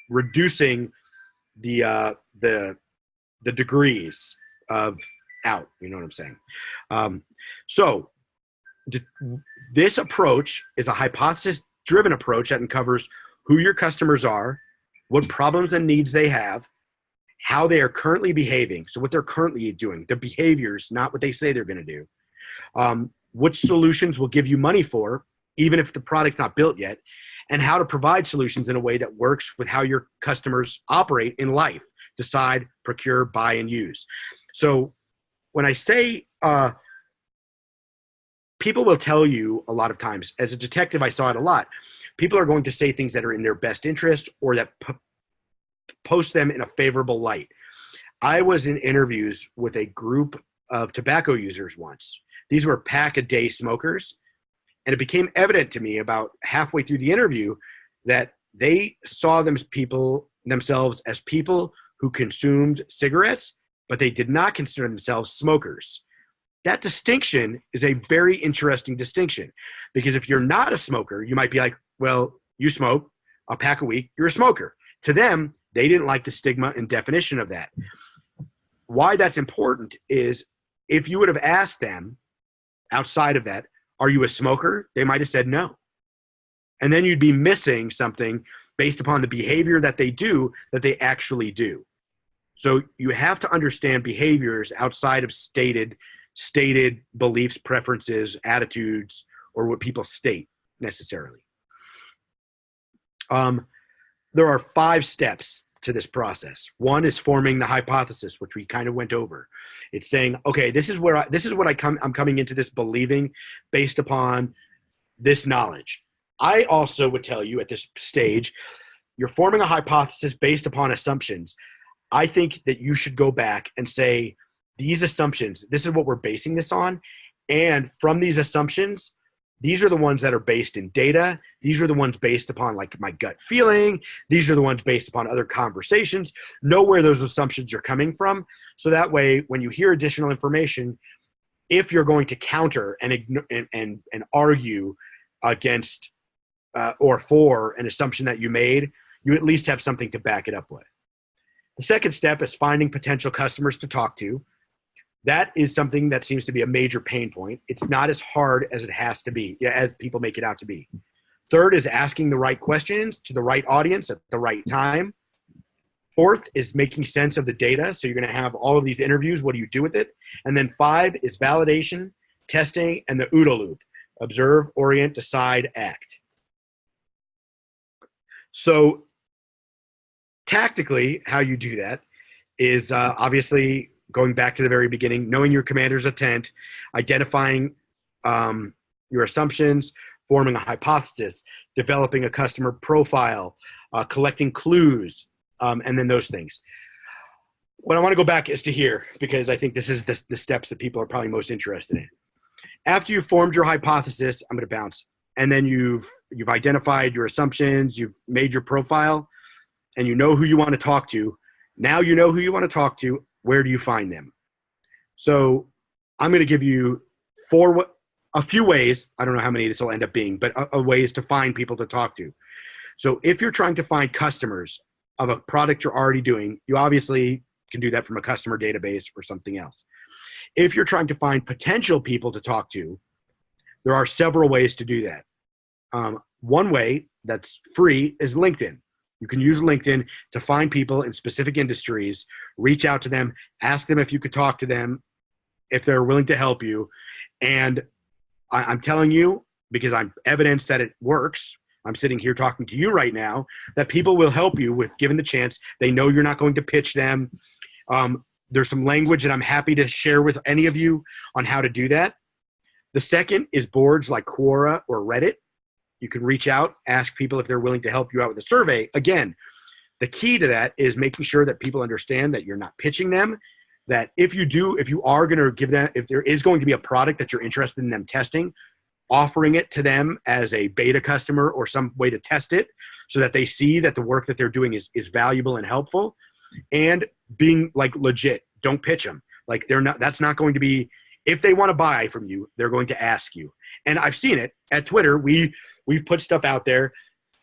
Speaker 2: reducing the degrees of out. You know what I'm saying? So this approach is a hypothesis-driven approach that uncovers who your customers are, what problems and needs they have, how they are currently behaving, so what they're currently doing, their behaviors, not what they say they're going to do, which solutions will give you money for, even if the product's not built yet, and how to provide solutions in a way that works with how your customers operate in life, decide, procure, buy, and use. So when I say people will tell you a lot of times, as a detective, I saw it a lot, people are going to say things that are in their best interest or that post them in a favorable light. I was in interviews with a group of tobacco users once. These were pack-a-day smokers, and it became evident to me about halfway through the interview that they saw themselves as people who consumed cigarettes, but they did not consider themselves smokers. That distinction is a very interesting distinction, because if you're not a smoker, you might be like, well, you smoke a pack a week, you're a smoker. To them, they didn't like the stigma and definition of that. Why that's important is if you would have asked them outside of that, are you a smoker? They might have said no. And then you'd be missing something based upon the behavior that they do that they actually do. So you have to understand behaviors outside of stated beliefs, preferences, attitudes, or what people state necessarily. There are 5 steps to this process. One is forming the hypothesis, which we kind of went over. It's saying, okay, this is what I'm coming into this believing based upon this knowledge. I also would tell you at this stage, you're forming a hypothesis based upon assumptions. I think that you should go back and say, these assumptions, this is what we're basing this on. And from these assumptions, these are the ones that are based in data. These are the ones based upon like my gut feeling. These are the ones based upon other conversations. Know where those assumptions are coming from. So that way, when you hear additional information, if you're going to counter and argue against or for an assumption that you made, you at least have something to back it up with. The second step is finding potential customers to talk to. That is something that seems to be a major pain point. It's not as hard as it has to be, as people make it out to be. Third is asking the right questions to the right audience at the right time. Fourth is making sense of the data. So you're going to have all of these interviews. What do you do with it? And then 5 is validation, testing, and the OODA loop. Observe, orient, decide, act. So tactically, how you do that is obviously going back to the very beginning, knowing your commander's intent, identifying your assumptions, forming a hypothesis, developing a customer profile, collecting clues, and then those things. What I want to go back is to here, because I think this is the steps that people are probably most interested in. After you've formed your hypothesis, I'm going to bounce, and then you've identified your assumptions, you've made your profile, and you know who you want to talk to. Now you know who you want to talk to. Where do you find them? So I'm going to give you a few ways. I don't know how many this will end up being, but a ways to find people to talk to. So if you're trying to find customers of a product you're already doing, you obviously can do that from a customer database or something else. If you're trying to find potential people to talk to, there are several ways to do that. One way that's free is LinkedIn. You can use LinkedIn to find people in specific industries, reach out to them, ask them if you could talk to them, if they're willing to help you. And I'm telling you, because I'm evidence that it works, I'm sitting here talking to you right now, that people will help you with given the chance. They know you're not going to pitch them. There's some language that I'm happy to share with any of you on how to do that. The second is boards like Quora or Reddit. You can reach out, ask people if they're willing to help you out with a survey. Again, the key to that is making sure that people understand that you're not pitching them, that if you are going to give them, if there is going to be a product that you're interested in them testing, offering it to them as a beta customer or some way to test it so that they see that the work that they're doing is valuable and helpful, and being like legit. Don't pitch them. Like that's not going to be, if they want to buy from you, they're going to ask you. And I've seen it at Twitter. We've put stuff out there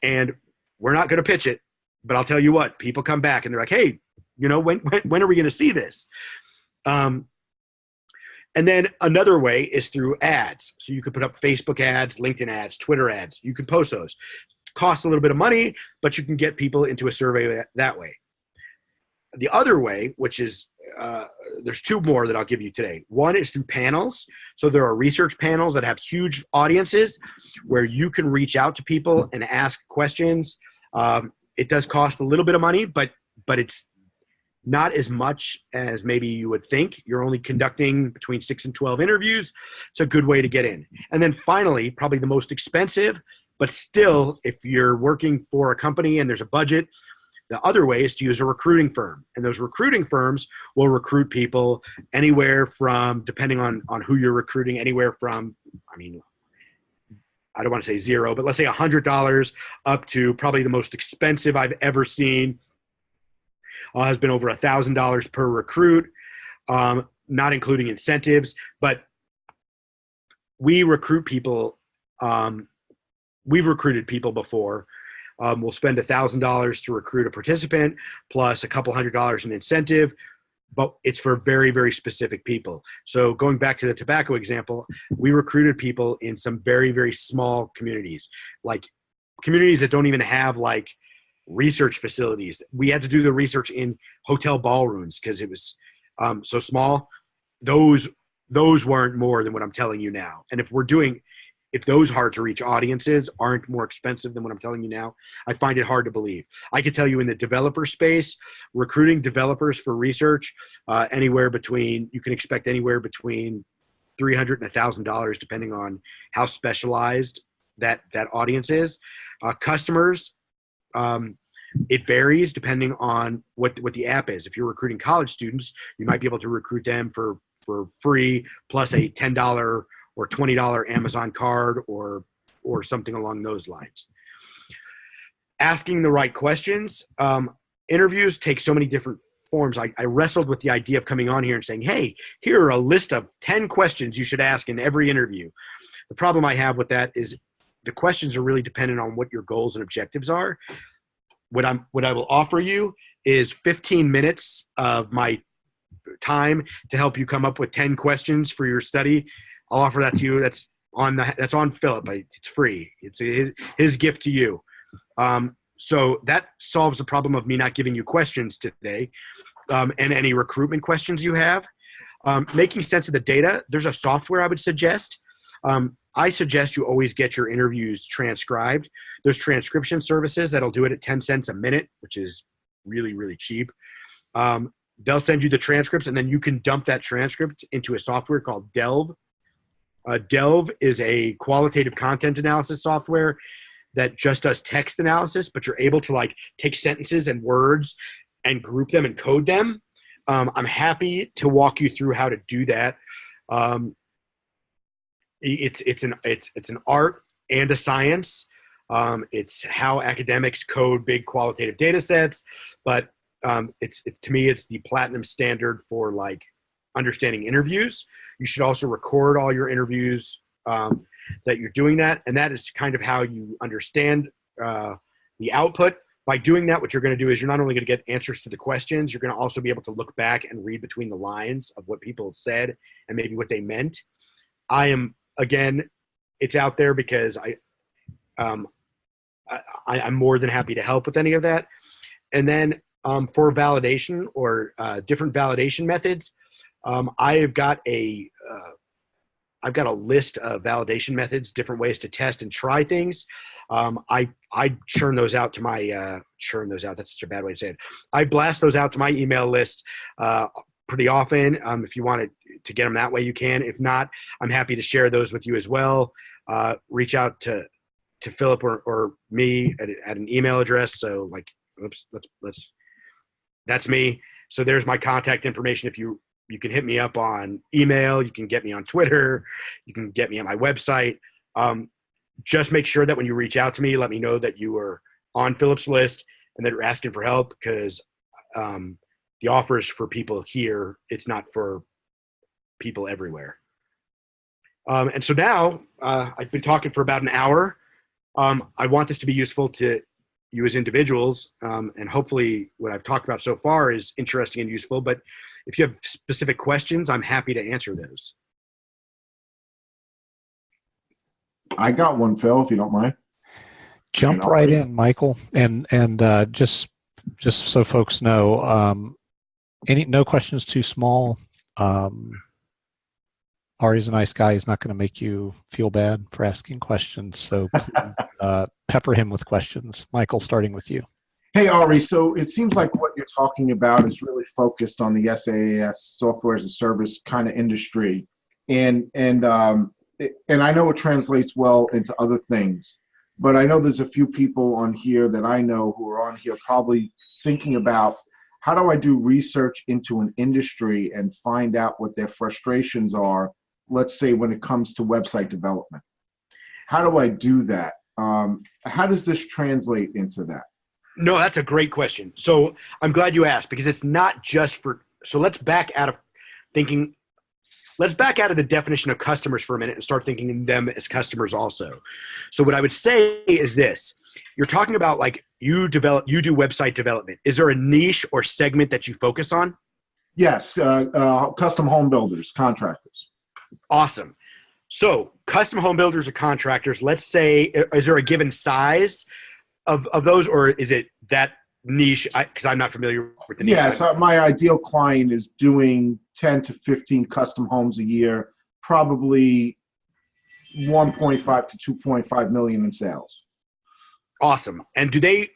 Speaker 2: and we're not going to pitch it, but I'll tell you what, people come back and they're like, hey, when are we going to see this? And then another way is through ads. So you could put up Facebook ads, LinkedIn ads, Twitter ads. You can post those. Cost a little bit of money, but you can get people into a survey that way. The other way, which is, there's two more that I'll give you today. One is through panels. So there are research panels that have huge audiences where you can reach out to people and ask questions. It does cost a little bit of money, but it's not as much as maybe you would think. You're only conducting between 6 and 12 interviews. It's a good way to get in. And then finally, probably the most expensive, but still, if you're working for a company and there's a budget, the other way is to use a recruiting firm. And those recruiting firms will recruit people anywhere from, depending on who you're recruiting, anywhere from, I don't want to say zero, but let's say $100 up to probably the most expensive I've ever seen has been over $1,000 per recruit, not including incentives. But we recruit people. We've recruited people before. We'll spend $1,000 to recruit a participant plus a couple $100 in incentive, but it's for very, very specific people. So going back to the tobacco example, we recruited people in some very, very small communities, like communities that don't even have like research facilities. We had to do the research in hotel ballrooms because it was so small. Those weren't more than what I'm telling you now. And if those hard to reach audiences aren't more expensive than what I'm telling you now, I find it hard to believe. I could tell you in the developer space, recruiting developers for research, you can expect anywhere between $300 and $1,000, depending on how specialized that audience is. Customers, it varies depending on what the app is. If you're recruiting college students, you might be able to recruit them for free plus a $10 or $20 Amazon card or something along those lines. Asking the right questions. Interviews take so many different forms. I wrestled with the idea of coming on here and saying, hey, here are a list of 10 questions you should ask in every interview. The problem I have with that is the questions are really dependent on what your goals and objectives are. What I will offer you is 15 minutes of my time to help you come up with 10 questions for your study. I'll offer that to you. That's on Philip. It's free. It's his gift to you. So that solves the problem of me not giving you questions today, and any recruitment questions you have. Making sense of the data. There's a software I would suggest. I suggest you always get your interviews transcribed. There's transcription services that'll do it at 10 cents a minute, which is really, really cheap. They'll send you the transcripts, and then you can dump that transcript into a software called Delve. Delve is a qualitative content analysis software that just does text analysis, but you're able to like take sentences and words and group them and code them. I'm happy to walk you through how to do that. It's an art and a science. It's how academics code big qualitative data sets, but to me, it's the platinum standard for like understanding interviews. You should also record all your interviews that you're doing that. And that is kind of how you understand the output. By doing that, what you're going to do is you're not only going to get answers to the questions, you're going to also be able to look back and read between the lines of what people said and maybe what they meant. It's out there because I'm more than happy to help with any of that. And then for validation or different validation methods, I've got a list of validation methods, different ways to test and try things. I churn those out to my that's such a bad way to say it. I blast those out to my email list pretty often. If you want to get them that way, you can. If not, I'm happy to share those with you as well. Reach out to Philip or me at an email address. So like, that's me. So there's my contact information. If you can hit me up on email, you can get me on Twitter, you can get me on my website. Just make sure that when you reach out to me, let me know that you are on Philip's list and that you're asking for help, because the offer is for people here. It's not for people everywhere. And so now I've been talking for about an hour. I want this to be useful to you as individuals, and hopefully what I've talked about so far is interesting and useful. But if you have specific questions, I'm happy to answer those.
Speaker 3: I got one, Phil, if you don't mind.
Speaker 1: Jump right in, Michael, and just so folks know, no questions too small. Ari's a nice guy. He's not going to make you feel bad for asking questions. So please, pepper him with questions. Michael, starting with you.
Speaker 3: Hey, Ari. So it seems like what you're talking about is really focused on the SaaS, software as a service kind of industry, and I know it translates well into other things. But I know there's a few people on here that I know who are on here probably thinking about, how do I do research into an industry and find out what their frustrations are, let's say when it comes to website development? How do I do that? How does this translate into that?
Speaker 2: No, that's a great question. So I'm glad you asked, because it's not just for, so let's back out of the definition of customers for a minute and start thinking of them as customers also. So what I would say is this: you're talking about, like, you do website development. Is there a niche or segment that you focus on?
Speaker 3: Yes, custom home builders, contractors.
Speaker 2: Awesome. So custom home builders or contractors, let's say, is there a given size of those, or is it that niche? Because I'm not familiar with the niche.
Speaker 3: Yeah, so my ideal client is doing 10 to 15 custom homes a year, probably 1.5 to 2.5 million in sales.
Speaker 2: Awesome. And do they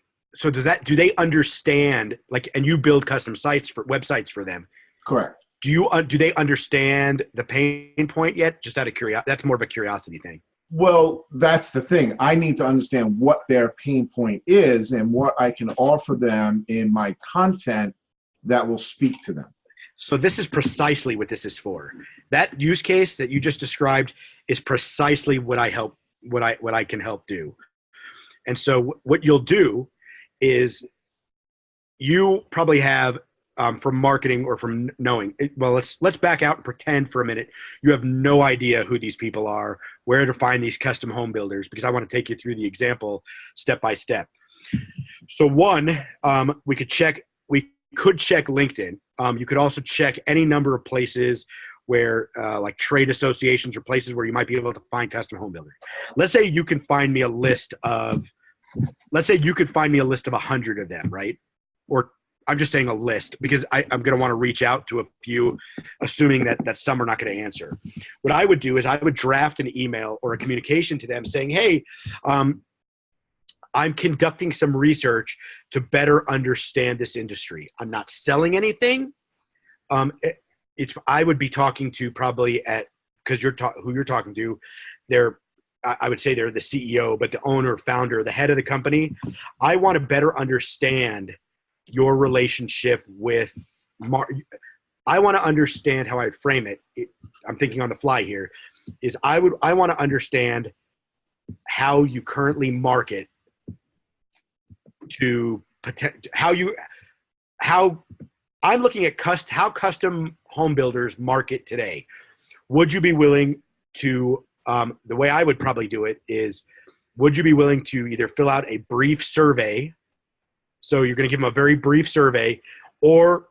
Speaker 2: understand, like, and you build custom websites for them?
Speaker 3: Correct.
Speaker 2: Do they understand the pain point yet? Just out of curiosity, that's more of a curiosity thing.
Speaker 3: Well, that's the thing. I need to understand what their pain point is and what I can offer them in my content that will speak to them.
Speaker 2: So this is precisely what this is for. That use case that you just described is precisely what I can help do. And so what you'll do is, you probably have, from marketing or from knowing, well, let's back out and pretend for a minute you have no idea who these people are, where to find these custom home builders, because I want to take you through the example step by step. So one, we could check LinkedIn. You could also check any number of places where, like trade associations or places where you might be able to find custom home builders. Let's say you can find me a list of 100 of them, right? Or I'm just saying a list, because I'm going to want to reach out to a few, assuming that some are not going to answer. What I would do is I would draft an email or a communication to them saying, hey, I'm conducting some research to better understand this industry. I'm not selling anything. I would be talking to probably because who you're talking to, I would say they're the CEO, but the owner, founder, the head of the company. I want to better understand your relationship with I want to understand how I frame it. I'm thinking on the fly here. I want to understand how you currently market to how I'm looking at how custom home builders market today. Would you be willing to, the way I would probably do it is, would you be willing to either fill out a brief survey? So you're going to give them a very brief survey, or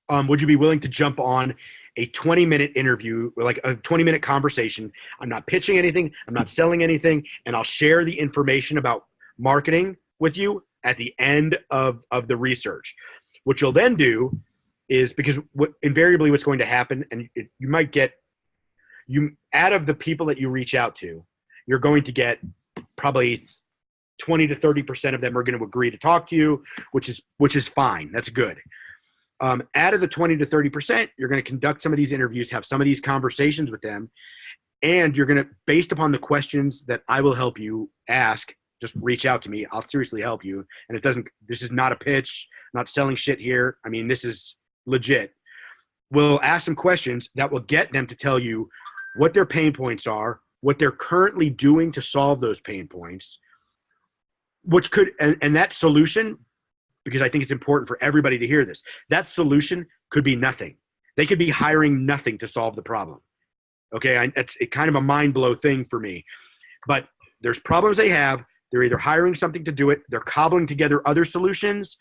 Speaker 2: would you be willing to jump on a 20-minute interview, like a 20-minute conversation? I'm not pitching anything. I'm not selling anything. And I'll share the information about marketing with you at the end of the research. What you'll then do is, because invariably what's going to happen, and you might get, out of the people that you reach out to, you're going to get probably 20 to 30% of them are going to agree to talk to you, which is fine. That's good. Out of the 20 to 30%, you're going to conduct some of these interviews, have some of these conversations with them, and you're going to, based upon the questions that I will help you ask, just reach out to me. I'll seriously help you. And this is not a pitch, not selling shit here. I mean, this is legit. We'll ask some questions that will get them to tell you what their pain points are, what they're currently doing to solve those pain points, which could, and that solution, because I think it's important for everybody to hear this, that solution could be nothing. They could be hiring nothing to solve the problem. Okay, it's kind of a mind blow thing for me. But there's problems they have. They're either hiring something to do it, they're cobbling together other solutions.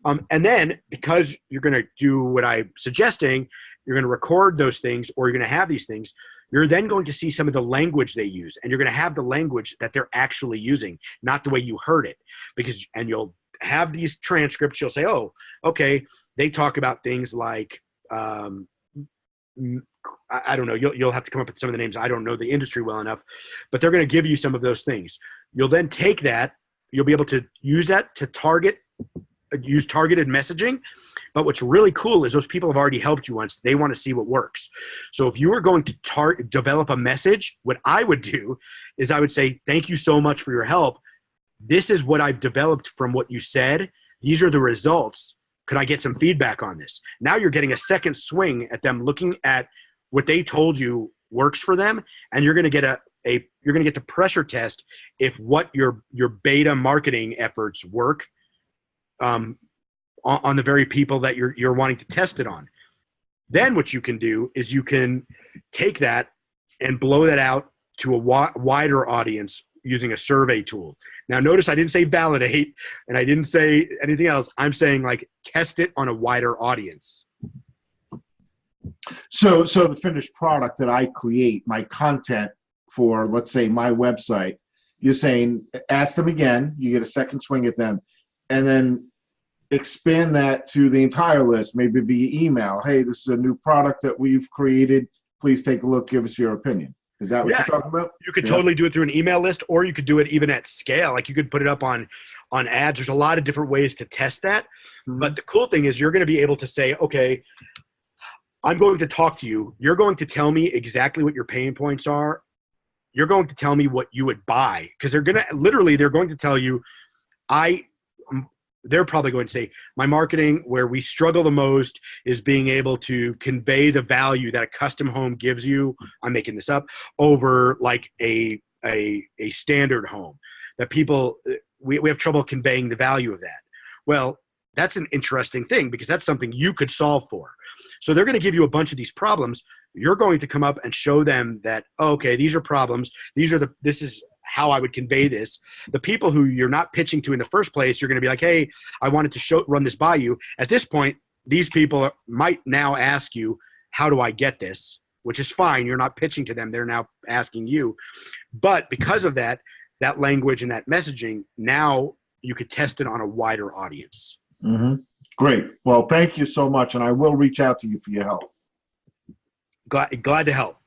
Speaker 2: And then because you're going to do what I'm suggesting, you're going to record those things, or you're going to have these things, you're then going to see some of the language they use, and you're going to have the language that they're actually using, not the way you heard it. And you'll have these transcripts. You'll say, oh, okay, they talk about things like, I don't know, you'll have to come up with some of the names. I don't know the industry well enough, but they're going to give you some of those things. You'll then take that, you'll be able to use that to use targeted messaging. But what's really cool is those people have already helped you once. They want to see what works. So if you were going to develop a message, what I would do is I would say, thank you so much for your help. This is what I've developed from what you said. These are the results. Could I get some feedback on this? Now you're getting a second swing at them looking at what they told you works for them, and you're going to get you're going to get to pressure test if what your beta marketing efforts work on the very people that you're wanting to test it on. Then what you can do is you can take that and blow that out to a wider audience using a survey tool. Now, notice I didn't say validate and I didn't say anything else. I'm saying like test it on a wider audience.
Speaker 3: So the finished product that I create, my content for, let's say, my website, you're saying ask them again, you get a second swing at them, and then expand that to the entire list, maybe via email. Hey, this is a new product that we've created. Please take a look, give us your opinion. Is that what you're talking about?
Speaker 2: You could totally do it through an email list, or you could do it even at scale. Like you could put it up on ads. There's a lot of different ways to test that. Mm-hmm. But the cool thing is you're going to be able to say, okay, I'm going to talk to you. You're going to tell me exactly what your pain points are. You're going to tell me what you would buy. Because they're going to tell you, they're probably going to say, my marketing, where we struggle the most is being able to convey the value that a custom home gives you. I'm making this up, over like a standard home, that people, we have trouble conveying the value of that. Well, that's an interesting thing because that's something you could solve for. So they're going to give you a bunch of these problems. You're going to come up and show them that, oh, okay, these are problems. This is how I would convey this. The people who you're not pitching to in the first place, you're going to be like, hey, I wanted to run this by you. At this point, these people might now ask you, how do I get this? Which is fine. You're not pitching to them. They're now asking you. But because of that language and that messaging, now you could test it on a wider audience.
Speaker 3: Mm-hmm. Great. Well, thank you so much. And I will reach out to you for your help.
Speaker 2: Glad to help.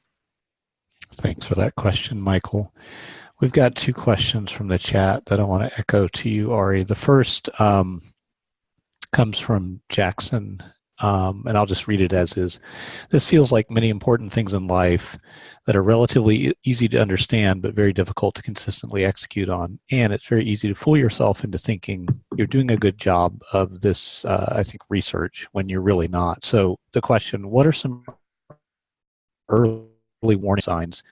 Speaker 1: Thanks for that question, Michael. We've got two questions from the chat that I want to echo to you, Ari. The first comes from Jackson, and I'll just read it as is. This feels like many important things in life that are relatively easy to understand but very difficult to consistently execute on. And it's very easy to fool yourself into thinking you're doing a good job of this, I think, research when you're really not. So the question, what are some early warning signs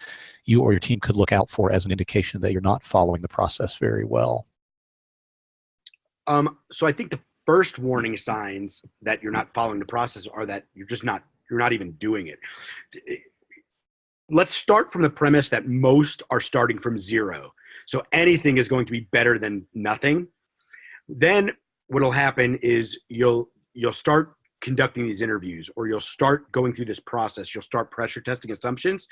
Speaker 1: you or your team could look out for as an indication that you're not following the process very well?
Speaker 2: So I think the first warning signs that you're not following the process are that you're not even doing it. Let's start from the premise that most are starting from zero. So anything is going to be better than nothing. Then what'll happen is you'll start conducting these interviews, or you'll start going through this process. You'll start pressure testing assumptions.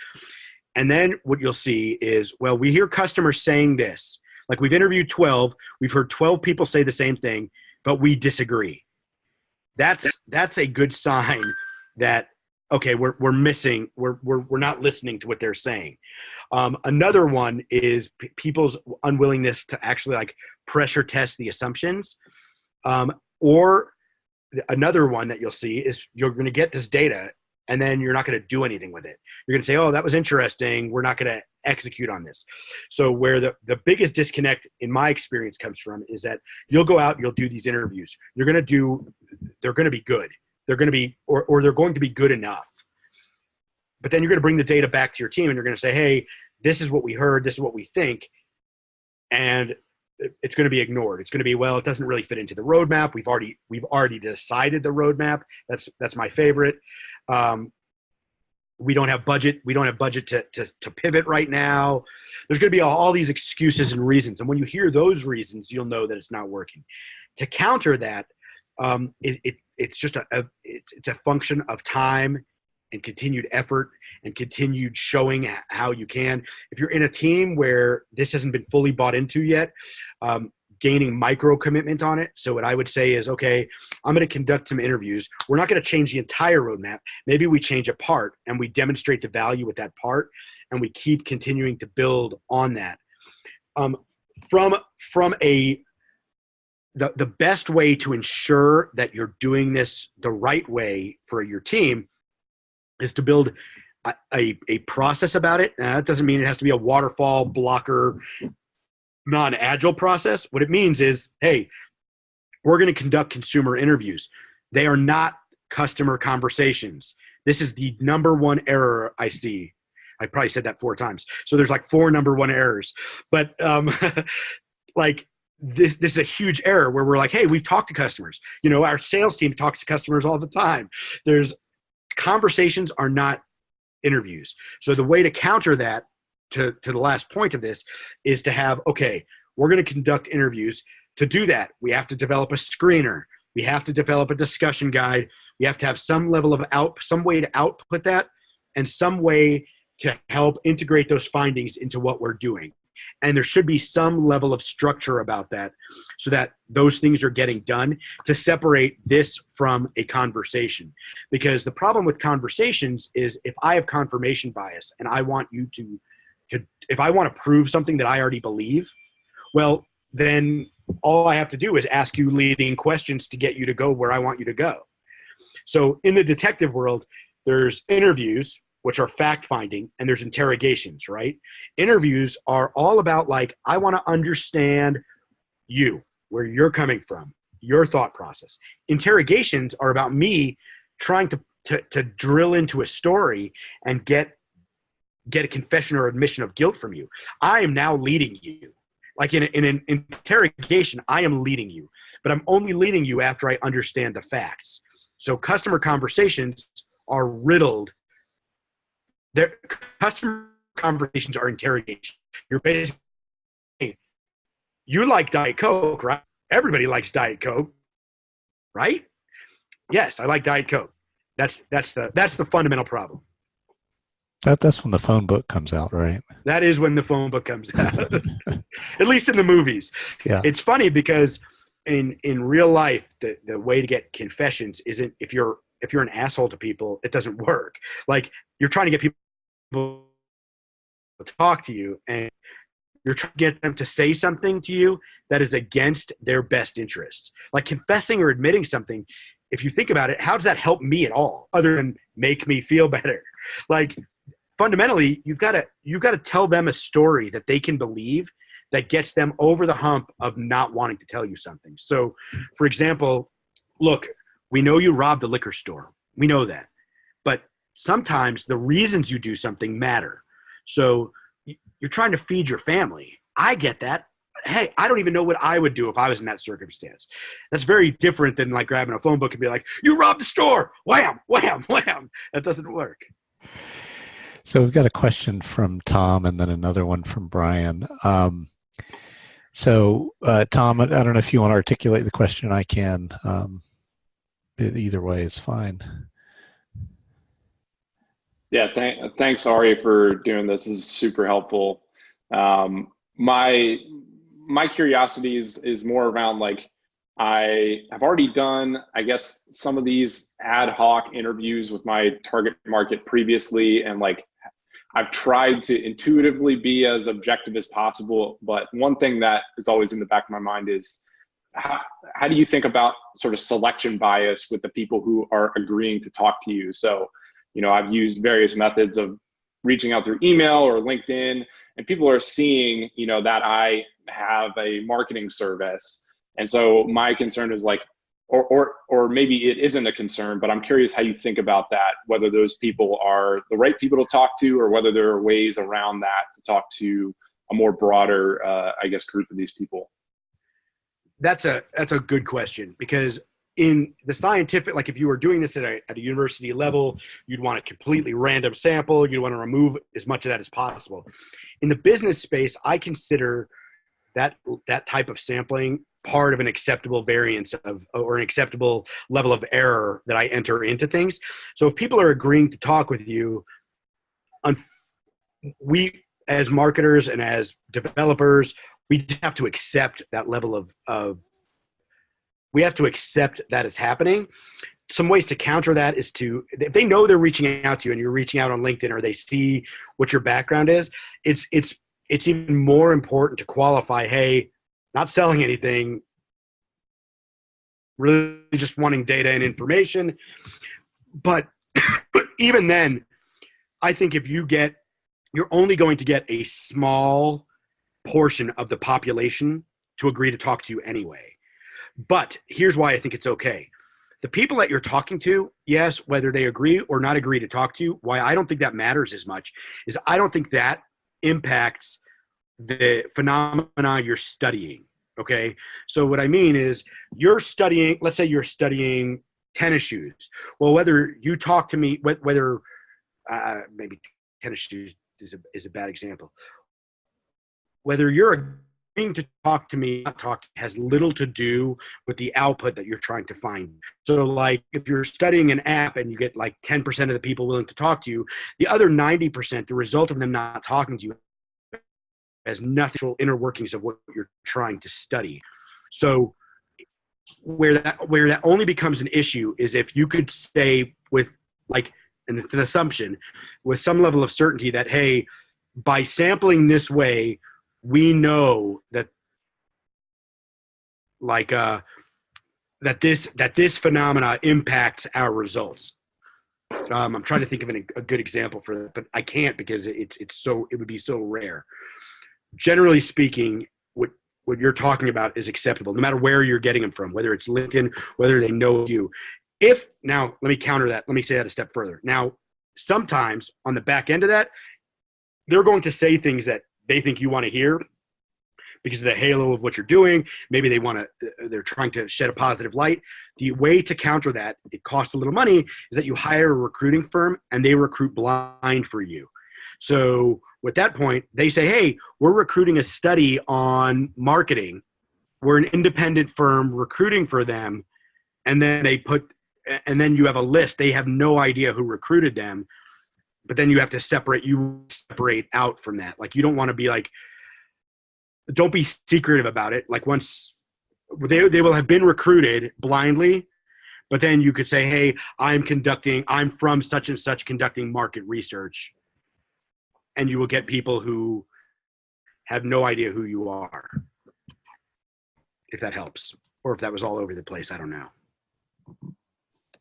Speaker 2: And then what you'll see is, well, we hear customers saying this. Like we've interviewed 12, we've heard 12 people say the same thing, but we disagree. That's a good sign that, okay, we're not listening to what they're saying. Another one is people's unwillingness to actually like pressure test the assumptions. Or another one that you'll see is you're going to get this data and then you're not going to do anything with it. You're going to say, oh, that was interesting. We're not going to execute on this. So where the biggest disconnect in my experience comes from is that you'll go out, you'll do these interviews. They're going to be good. They're going to be, or they're going to be good enough. but then you're going to bring the data back to your team and you're going to say, hey, this is what we heard, this is what we think, and it's going to be ignored. It's going to be, well, it doesn't really fit into the roadmap. We've already decided the roadmap. That's my favorite. We don't have budget. We don't have budget to pivot right now. There's going to be all these excuses and reasons. And when you hear those reasons, you'll know that it's not working. To counter that, it's just it's a function of time and continued effort and continued showing how you can. If you're in a team where this hasn't been fully bought into yet, gaining micro commitment on it. So what I would say is, okay, I'm going to conduct some interviews. We're not going to change the entire roadmap. Maybe we change a part and we demonstrate the value with that part, and we keep continuing to build on that. The best way to ensure that you're doing this the right way for your team is to build a process about it. Now, that doesn't mean it has to be a waterfall blocker, non-agile process. What it means is, hey, we're going to conduct consumer interviews. They are not customer conversations. This is the number one error I see. I probably said that 4 times. So there's like 4 number one errors. But like this is a huge error where we're like, hey, we've talked to customers. You know, our sales team talks to customers all the time. Conversations are not interviews. So the way to counter that, to the last point of this, is to have, okay, we're going to conduct interviews. To do that, we have to develop a screener. We have to develop a discussion guide. We have to have some level of some way to output that, and some way to help integrate those findings into what we're doing. And there should be some level of structure about that so that those things are getting done, to separate this from a conversation. Because the problem with conversations is, if I have confirmation bias and I want you to if I want to prove something that I already believe, well, then all I have to do is ask you leading questions to get you to go where I want you to go. So in the detective world, there's interviews, which are fact-finding, and there's interrogations, right? Interviews are all about, like, I want to understand you, where you're coming from, your thought process. Interrogations are about me trying to drill into a story and get a confession or admission of guilt from you. I am now leading you. Like in an interrogation, I am leading you, but I'm only leading you after I understand the facts. So customer conversations are riddled. Customer conversations are interrogation. You're basically, hey, you like Diet Coke, right? Everybody likes Diet Coke, right? Yes, I like Diet Coke. That's the fundamental problem.
Speaker 1: That's when the phone book comes out, right?
Speaker 2: That is when the phone book comes out. At least in the movies. Yeah. It's funny because in real life, the way to get confessions isn't, if you're an asshole to people, it doesn't work. Like, you're trying to get people to talk to you, and you're trying to get them to say something to you that is against their best interests. Like confessing or admitting something, if you think about it, how does that help me at all other than make me feel better? Like, fundamentally, you've got to tell them a story that they can believe, that gets them over the hump of not wanting to tell you something. So, for example, look, we know you robbed a liquor store. We know that. But sometimes the reasons you do something matter. So you're trying to feed your family. I get that. Hey, I don't even know what I would do if I was in that circumstance. That's very different than like grabbing a phone book and be like, you robbed the store. Wham, wham, wham. That doesn't work.
Speaker 1: So we've got a question from Tom and then another one from Brian. Tom, I don't know if you want to articulate the question. I can. Either way is fine.
Speaker 4: Yeah, thanks, Ari, for doing this. This is super helpful. My curiosity is more around, like, I have already done, I guess, some of these ad hoc interviews with my target market previously, and like I've tried to intuitively be as objective as possible. But one thing that is always in the back of my mind is, how do you think about sort of selection bias with the people who are agreeing to talk to you? So, you know, I've used various methods of reaching out through email or LinkedIn, and people are seeing, you know, that I have a marketing service. And so my concern is, like, or maybe it isn't a concern, but I'm curious how you think about that, whether those people are the right people to talk to, or whether there are ways around that to talk to a more broader, I guess, group of these people.
Speaker 2: That's a good question, because in the scientific, like if you were doing this at a university level, you'd want a completely random sample. You'd want to remove as much of that as possible. In the business space, I consider that type of sampling part of an acceptable variance of, or an acceptable level of error that I enter into things. So if people are agreeing to talk with you, we as marketers and as developers, we just have to accept that level of we have to accept that it's happening. Some ways to counter that is to, if they know they're reaching out to you and you're reaching out on LinkedIn, or they see what your background is, it's even more important to qualify, hey, not selling anything, really just wanting data and information. But even then, I think if you're only going to get a small portion of the population to agree to talk to you anyway. But here's why I think it's okay. The people that you're talking to, yes, whether they agree or not agree to talk to you, why I don't think that matters as much is I don't think that impacts the phenomena you're studying, okay? So what I mean is you're studying, let's say you're studying tennis shoes. Well, whether you talk to me, whether maybe tennis shoes is a bad example. Whether you're agreeing to talk to me, not talk, has little to do with the output that you're trying to find. So like if you're studying an app and you get like 10% of the people willing to talk to you, the other 90%, the result of them not talking to you has nothing inner workings of what you're trying to study. So where that only becomes an issue is if you could say with like, and it's an assumption, with some level of certainty that, hey, by sampling this way, we know that like that this phenomena impacts our results. I'm trying to think of a good example for that, but I can't because it would be so rare. Generally speaking, what you're talking about is acceptable, no matter where you're getting them from, whether it's LinkedIn, whether they know you. Now, let me counter that. Let me say that a step further. Now, sometimes on the back end of that, they're going to say things that they think you want to hear because of the halo of what you're doing. Maybe they're trying to shed a positive light. The way to counter that, it costs a little money, is that you hire a recruiting firm and they recruit blind for you. So with that point, they say, hey, we're recruiting a study on marketing. We're an independent firm recruiting for them. And then then you have a list. They have no idea who recruited them, but then you have to separate out from that. Like you don't want to be like, don't be secretive about it. Like once they will have been recruited blindly, but then you could say, hey, I'm from such and such conducting market research. And you will get people who have no idea who you are, if that helps, or if that was all over the place. I don't know.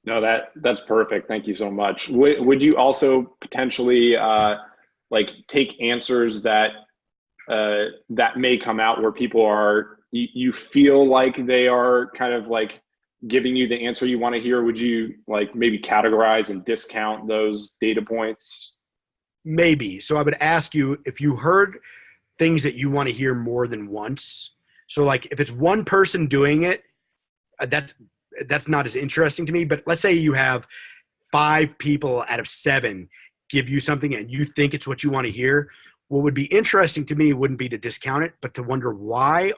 Speaker 4: No, that's perfect. Thank you so much. Would you also potentially like take answers that may come out where people are, you feel like they are kind of like giving you the answer you want to hear? Would you like maybe categorize and discount those data points?
Speaker 2: Maybe. So I would ask you if you heard things that you want to hear more than once. So like if it's one person doing it, that's not as interesting to me. But let's say you have 5 people out of 7 give you something and you think it's what you want to hear. What would be interesting to me wouldn't be to discount it, but to wonder why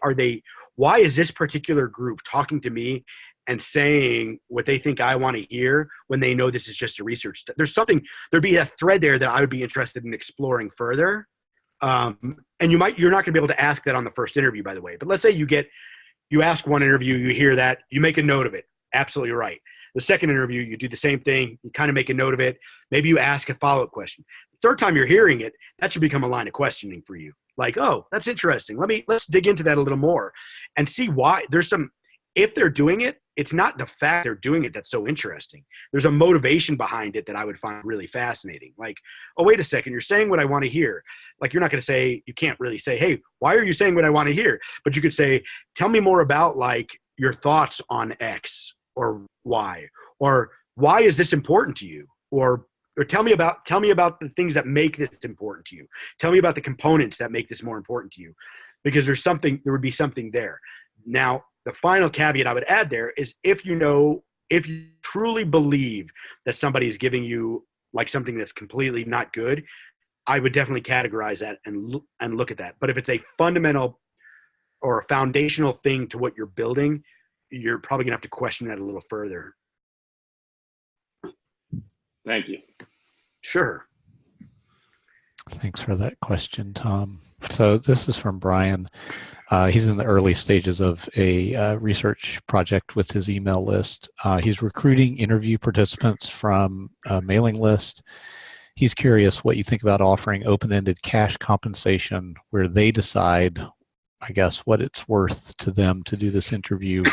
Speaker 2: is this particular group talking to me and saying what they think I want to hear when they know this is just a research. There'd be a thread there that I would be interested in exploring further. And you're not going to be able to ask that on the first interview, by the way. But let's say you ask one interview, you hear that, you make a note of it. Absolutely right. The second interview, you do the same thing. You kind of make a note of it. Maybe you ask a follow-up question. The third time you're hearing it, that should become a line of questioning for you. Like, oh, that's interesting. Let's dig into that a little more and see why. If they're doing it, it's not the fact they're doing it that's so interesting. There's a motivation behind it that I would find really fascinating. Like, oh, wait a second, you're saying what I want to hear. Like, you're not going to say, you can't really say, hey, why are you saying what I want to hear? But you could say, tell me more about like your thoughts on X. or why? Or why is this important to you? Or tell me about the things that make this important to you. Tell me about the components that make this more important to you, because there would be something there. Now, the final caveat I would add there is if you truly believe that somebody is giving you like something that's completely not good, I would definitely categorize that and look at that. But if it's a fundamental or a foundational thing to what you're building, you're probably gonna have to question that a little further.
Speaker 4: Thank you.
Speaker 2: Sure.
Speaker 1: Thanks for that question, Tom. So this is from Brian. He's in the early stages of a research project with his email list. He's recruiting interview participants from a mailing list. He's curious what you think about offering open-ended cash compensation where they decide, I guess, what it's worth to them to do this interview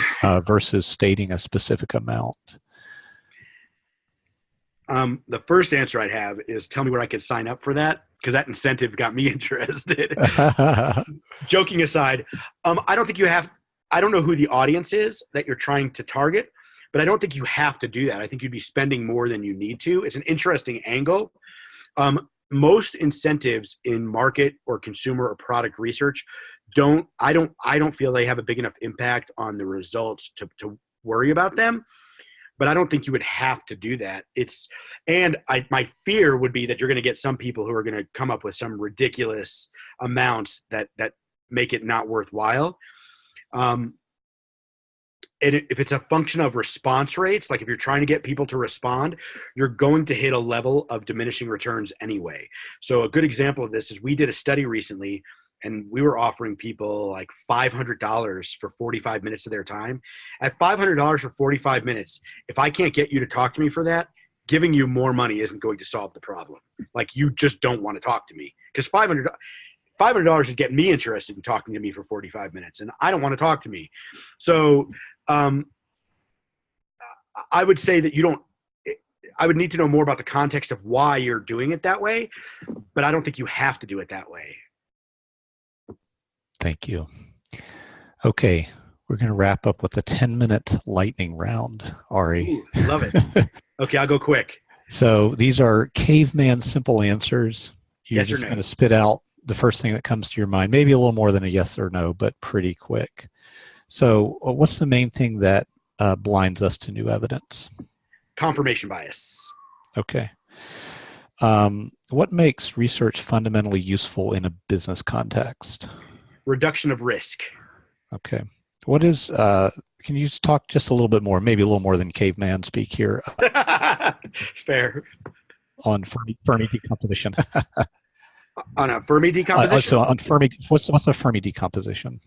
Speaker 1: versus stating a specific amount.
Speaker 2: The first answer I'd have is tell me where I could sign up for that, because that incentive got me interested. Joking aside, I don't know who the audience is that you're trying to target, but I don't think you have to do that. I think you'd be spending more than you need to. It's an interesting angle. Most incentives in market or consumer or product research I don't feel they have a big enough impact on the results to worry about them. But I don't think you would have to do that. My fear would be that you're going to get some people who are going to come up with some ridiculous amounts that make it not worthwhile. And if it's a function of response rates, like if you're trying to get people to respond, you're going to hit a level of diminishing returns anyway. So a good example of this is we did a study recently, and we were offering people like $500 for 45 minutes of their time. At $500 for 45 minutes, if I can't get you to talk to me for that, giving you more money isn't going to solve the problem. Like, you just don't want to talk to me, because $500 is getting me interested in talking to me for 45 minutes, and I don't want to talk to me. So I would say that I would need to know more about the context of why you're doing it that way, but I don't think you have to do it that way.
Speaker 1: Thank you. Okay, we're going to wrap up with a 10-minute lightning round, Ari.
Speaker 2: Ooh, love it. Okay, I'll go quick.
Speaker 1: So these are caveman simple answers. You're
Speaker 2: Yes or
Speaker 1: just
Speaker 2: no.
Speaker 1: going to spit out the first thing that comes to your mind, maybe a little more than a yes or no, but pretty quick. So what's the main thing that blinds us to new evidence?
Speaker 2: Confirmation bias.
Speaker 1: Okay. What makes research fundamentally useful in a business context?
Speaker 2: Reduction of risk.
Speaker 1: Okay. What is, can you talk just a little bit more, maybe a little more than caveman speak here?
Speaker 2: Fair.
Speaker 1: On Fermi decomposition.
Speaker 2: On a Fermi decomposition?
Speaker 1: So on Fermi, what's a Fermi decomposition?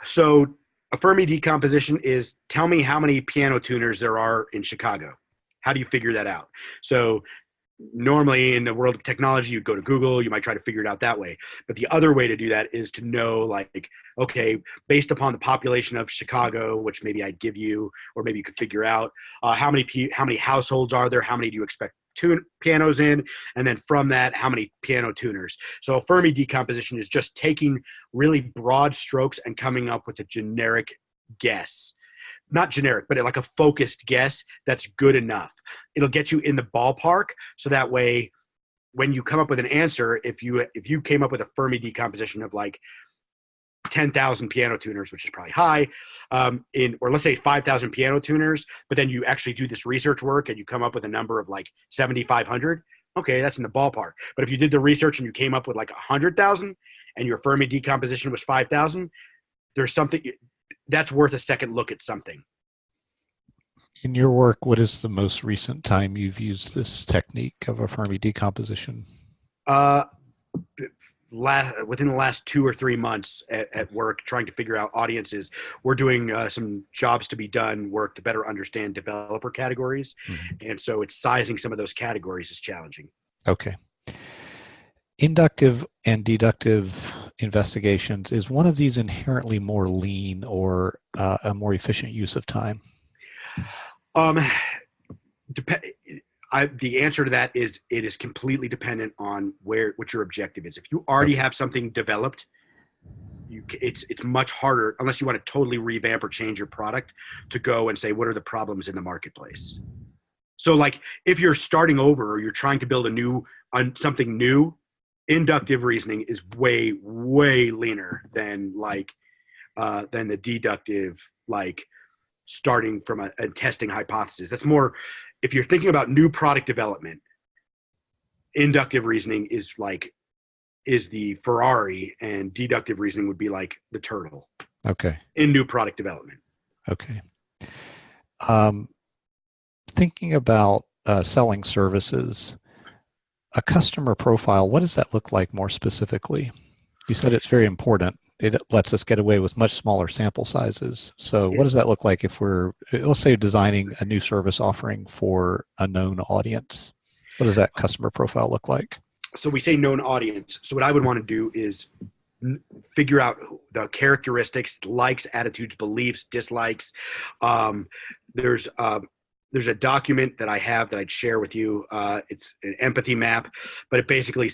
Speaker 2: So a Fermi decomposition is, tell me how many piano tuners there are in Chicago. How do you figure that out? So normally in the world of technology, you'd go to Google, you might try to figure it out that way. But the other way to do that is to know, like, okay, based upon the population of Chicago, which maybe I'd give you, or maybe you could figure out how many households are there, how many do you expect pianos in, and then from that, how many piano tuners. So a Fermi decomposition is just taking really broad strokes and coming up with a generic guess. Not generic, but like a focused guess that's good enough. It'll get you in the ballpark, so that way when you come up with an answer, if you came up with a Fermi decomposition of like 10,000 piano tuners, which is probably high, or let's say 5,000 piano tuners, but then you actually do this research work and you come up with a number of like 7,500, okay, that's in the ballpark. But if you did the research and you came up with like 100,000 and your Fermi decomposition was 5,000, there's something that's worth a second look at something.
Speaker 1: In your work, what is the most recent time you've used this technique of a Fermi decomposition?
Speaker 2: Within the last 2 or 3 months at work, trying to figure out audiences. We're doing some jobs to be done work to better understand developer categories. Mm-hmm. And so it's sizing some of those categories is challenging.
Speaker 1: Okay. Inductive and deductive investigations, is one of these inherently more lean or a more efficient use of time?
Speaker 2: The answer to that is it is completely dependent on what your objective is. If you already have something developed, it's much harder unless you want to totally revamp or change your product to go and say, what are the problems in the marketplace? So like if you're starting over or you're trying to build something new, inductive reasoning is way, way leaner than the deductive, like starting from a testing hypothesis. That's more, if you're thinking about new product development, inductive reasoning is the Ferrari, and deductive reasoning would be like the turtle.
Speaker 1: Okay.
Speaker 2: In new product development.
Speaker 1: Okay. Thinking about selling services, a customer profile, what does that look like more specifically? You said it's very important. It lets us get away with much smaller sample sizes. So what does that look like if we're, let's say, designing a new service offering for a known audience? What does that customer profile look like?
Speaker 2: So we say known audience. So what I would want to do is figure out the characteristics, likes, attitudes, beliefs, dislikes. There's a document that I have that I'd share with you. It's an empathy map, but it basically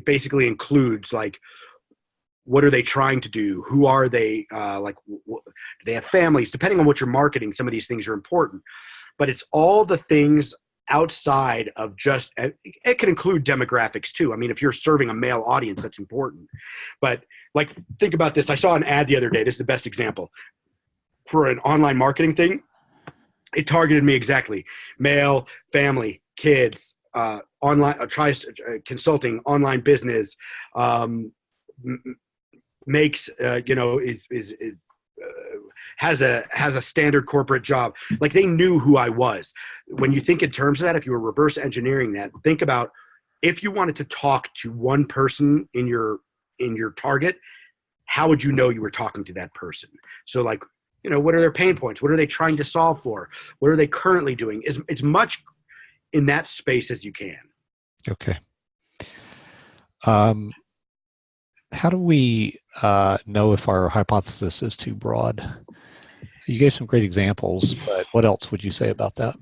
Speaker 2: basically includes like, what are they trying to do? Who are they? Do they have families? Depending on what you're marketing, some of these things are important, but it's all the things outside of just, it can include demographics too. I mean, if you're serving a male audience, that's important. But like, think about this. I saw an ad the other day. This is the best example for an online marketing thing. It targeted me exactly. Male, family, kids, online, tries consulting, online business, makes, has a standard corporate job. Like, they knew who I was. When you think in terms of that, if you were reverse engineering that, think about if you wanted to talk to one person in your target, how would you know you were talking to that person? So like, what are their pain points? What are they trying to solve for? What are they currently doing? It's much in that space as you can.
Speaker 1: Okay. How do we know if our hypothesis is too broad? You gave some great examples, but what else would you say about that?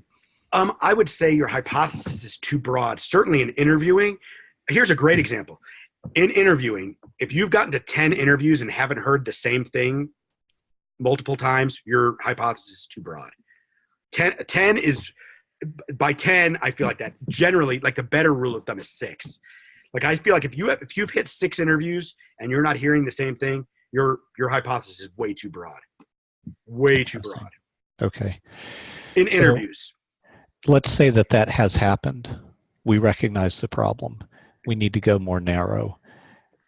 Speaker 2: I would say your hypothesis is too broad. Certainly in interviewing, here's a great example. In interviewing, if you've gotten to 10 interviews and haven't heard the same thing multiple times, your hypothesis is too broad. 10 is, by 10, I feel like that generally, like the better rule of thumb is 6. Like, I feel like if you've hit 6 interviews and you're not hearing the same thing, your hypothesis is way too broad. Way too broad.
Speaker 1: Okay.
Speaker 2: In interviews.
Speaker 1: Let's say that has happened. We recognize the problem. We need to go more narrow.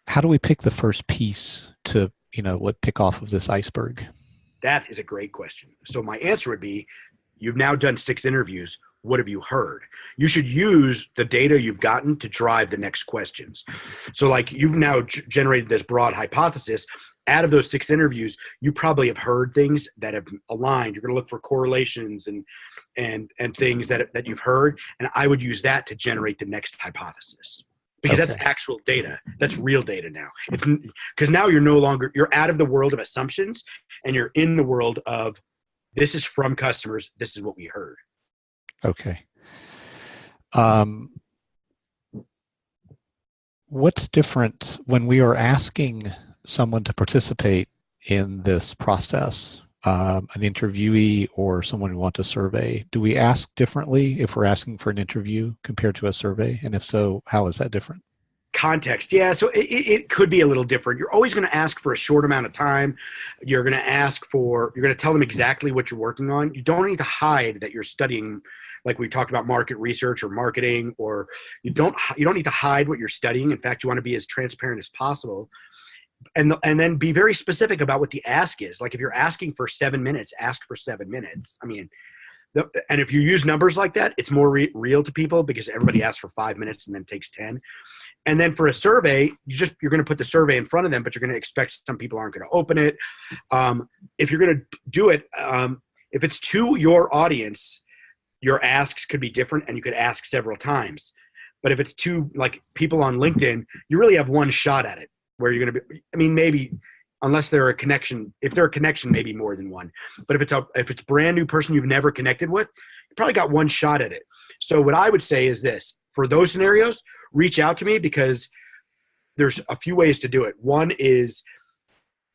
Speaker 1: How do we pick the first piece to, pick off of this iceberg?
Speaker 2: That is a great question. So my answer would be, you've now done 6 interviews. What have you heard? You should use the data you've gotten to drive the next questions. So like, you've now generated this broad hypothesis. Out of those 6 interviews, you probably have heard things that have aligned. You're going to look for correlations and things that you've heard. And I would use that to generate the next hypothesis, because that's actual data. That's real data now. It's because now you're out of the world of assumptions and you're in the world of, this is from customers. This is what we heard.
Speaker 1: Okay. What's different when we are asking someone to participate in this process, an interviewee or someone who wants a survey? Do we ask differently if we're asking for an interview compared to a survey? And if so, how is that different?
Speaker 2: Context. Yeah. So it could be a little different. You're always going to ask for a short amount of time. You're going to tell them exactly what you're working on. You don't need to hide that you're studying, like we talked about market research or marketing, or you don't need to hide what you're studying. In fact, you want to be as transparent as possible. And then be very specific about what the ask is. Like, if you're asking for 7 minutes, ask for 7 minutes. I mean, and if you use numbers like that, it's more real to people, because everybody asks for 5 minutes and then takes 10. And then for a survey, you're going to put the survey in front of them, but you're going to expect some people aren't going to open it. If you're going to do it, if it's to your audience, your asks could be different and you could ask several times. But if it's to like people on LinkedIn, you really have one shot at it, where you're going to be, I mean, maybe unless they're a connection, if they're a connection, maybe more than one. But if it's brand new person you've never connected with, you probably got one shot at it. So what I would say is this: for those scenarios, reach out to me, because there's a few ways to do it. One is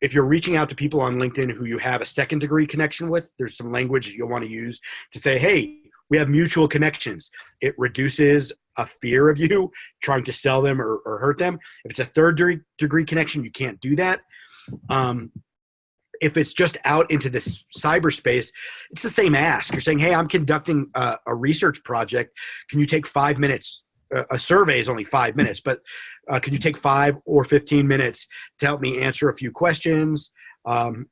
Speaker 2: if you're reaching out to people on LinkedIn who you have a second degree connection with, there's some language you'll want to use to say, hey, we have mutual connections. It reduces a fear of you trying to sell them or hurt them. If it's a third degree connection, you can't do that. If it's just out into this cyberspace, it's the same ask. You're saying, hey, I'm conducting a research project. Can you take 5 minutes? A survey is only 5 minutes, but can you take 5 or 15 minutes to help me answer a few questions? I'm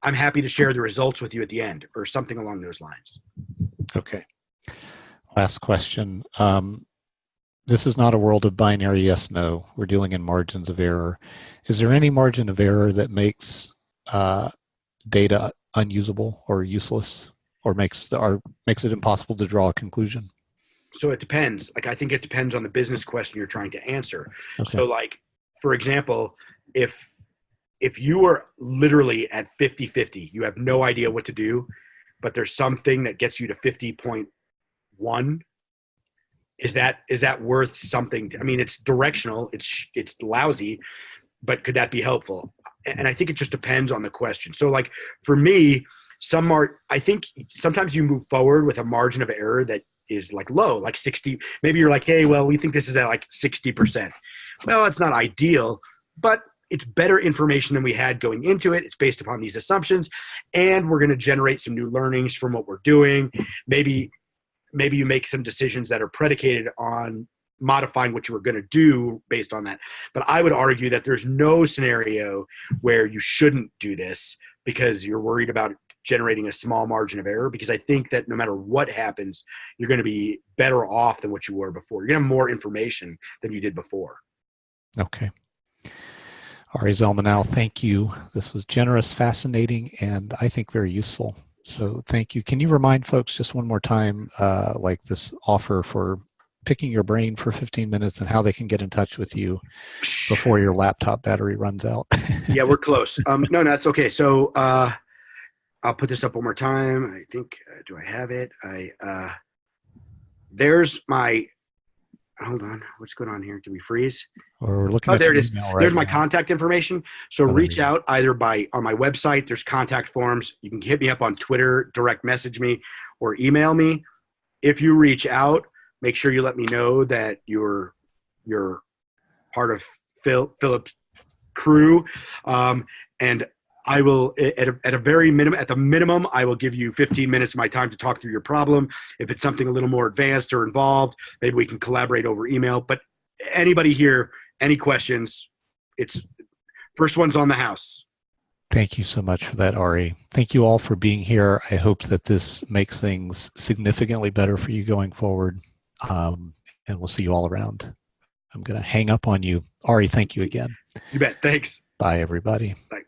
Speaker 2: happy to share the results with you at the end, or something along those lines.
Speaker 1: Okay. Last question. This is not a world of binary yes, no. We're dealing in margins of error. Is there any margin of error that makes data unusable or useless, or makes it impossible to draw a conclusion?
Speaker 2: So it depends. Like, I think it depends on the business question you're trying to answer.
Speaker 1: Okay.
Speaker 2: So, like, for example, if you are literally at 50-50, you have no idea what to do, but there's something that gets you to 50.1, is that worth something? I mean, it's directional, it's lousy, but could that be helpful? And I think it just depends on the question. So, like, for me, I think sometimes you move forward with a margin of error that is like low, like 60. Maybe you're like, hey, well, we think this is at like 60%. Well, it's not ideal, but it's better information than we had going into it. It's based upon these assumptions, and we're going to generate some new learnings from what we're doing. Maybe you make some decisions that are predicated on modifying what you were going to do based on that. But I would argue that there's no scenario where you shouldn't do this because you're worried about generating a small margin of error, because I think that no matter what happens, you're going to be better off than what you were before. You're going to have more information than you did before.
Speaker 1: Okay. Ari Zelmanow, thank you. This was generous, fascinating, and I think very useful. So thank you. Can you remind folks just one more time, like this offer for picking your brain for 15 minutes and how they can get in touch with you before your laptop battery runs out?
Speaker 2: Yeah, we're close. No, that's okay. So I'll put this up one more time. I think, do I have it? There's my, hold on. What's going on here? Can we freeze?
Speaker 1: We're looking at
Speaker 2: there it is.
Speaker 1: Right,
Speaker 2: there's my contact information. So reach out either on my website. There's contact forms. You can hit me up on Twitter, direct message me, or email me. If you reach out, make sure you let me know that you're part of Philip's crew, and I will, at the minimum, I will give you 15 minutes of my time to talk through your problem. If it's something a little more advanced or involved, maybe we can collaborate over email. But anybody here, any questions, it's first one's on the house.
Speaker 1: Thank you so much for that, Ari. Thank you all for being here. I hope that this makes things significantly better for you going forward. And we'll see you all around. I'm going to hang up on you. Ari, thank you again.
Speaker 2: You bet. Thanks.
Speaker 1: Bye, everybody.
Speaker 2: Bye.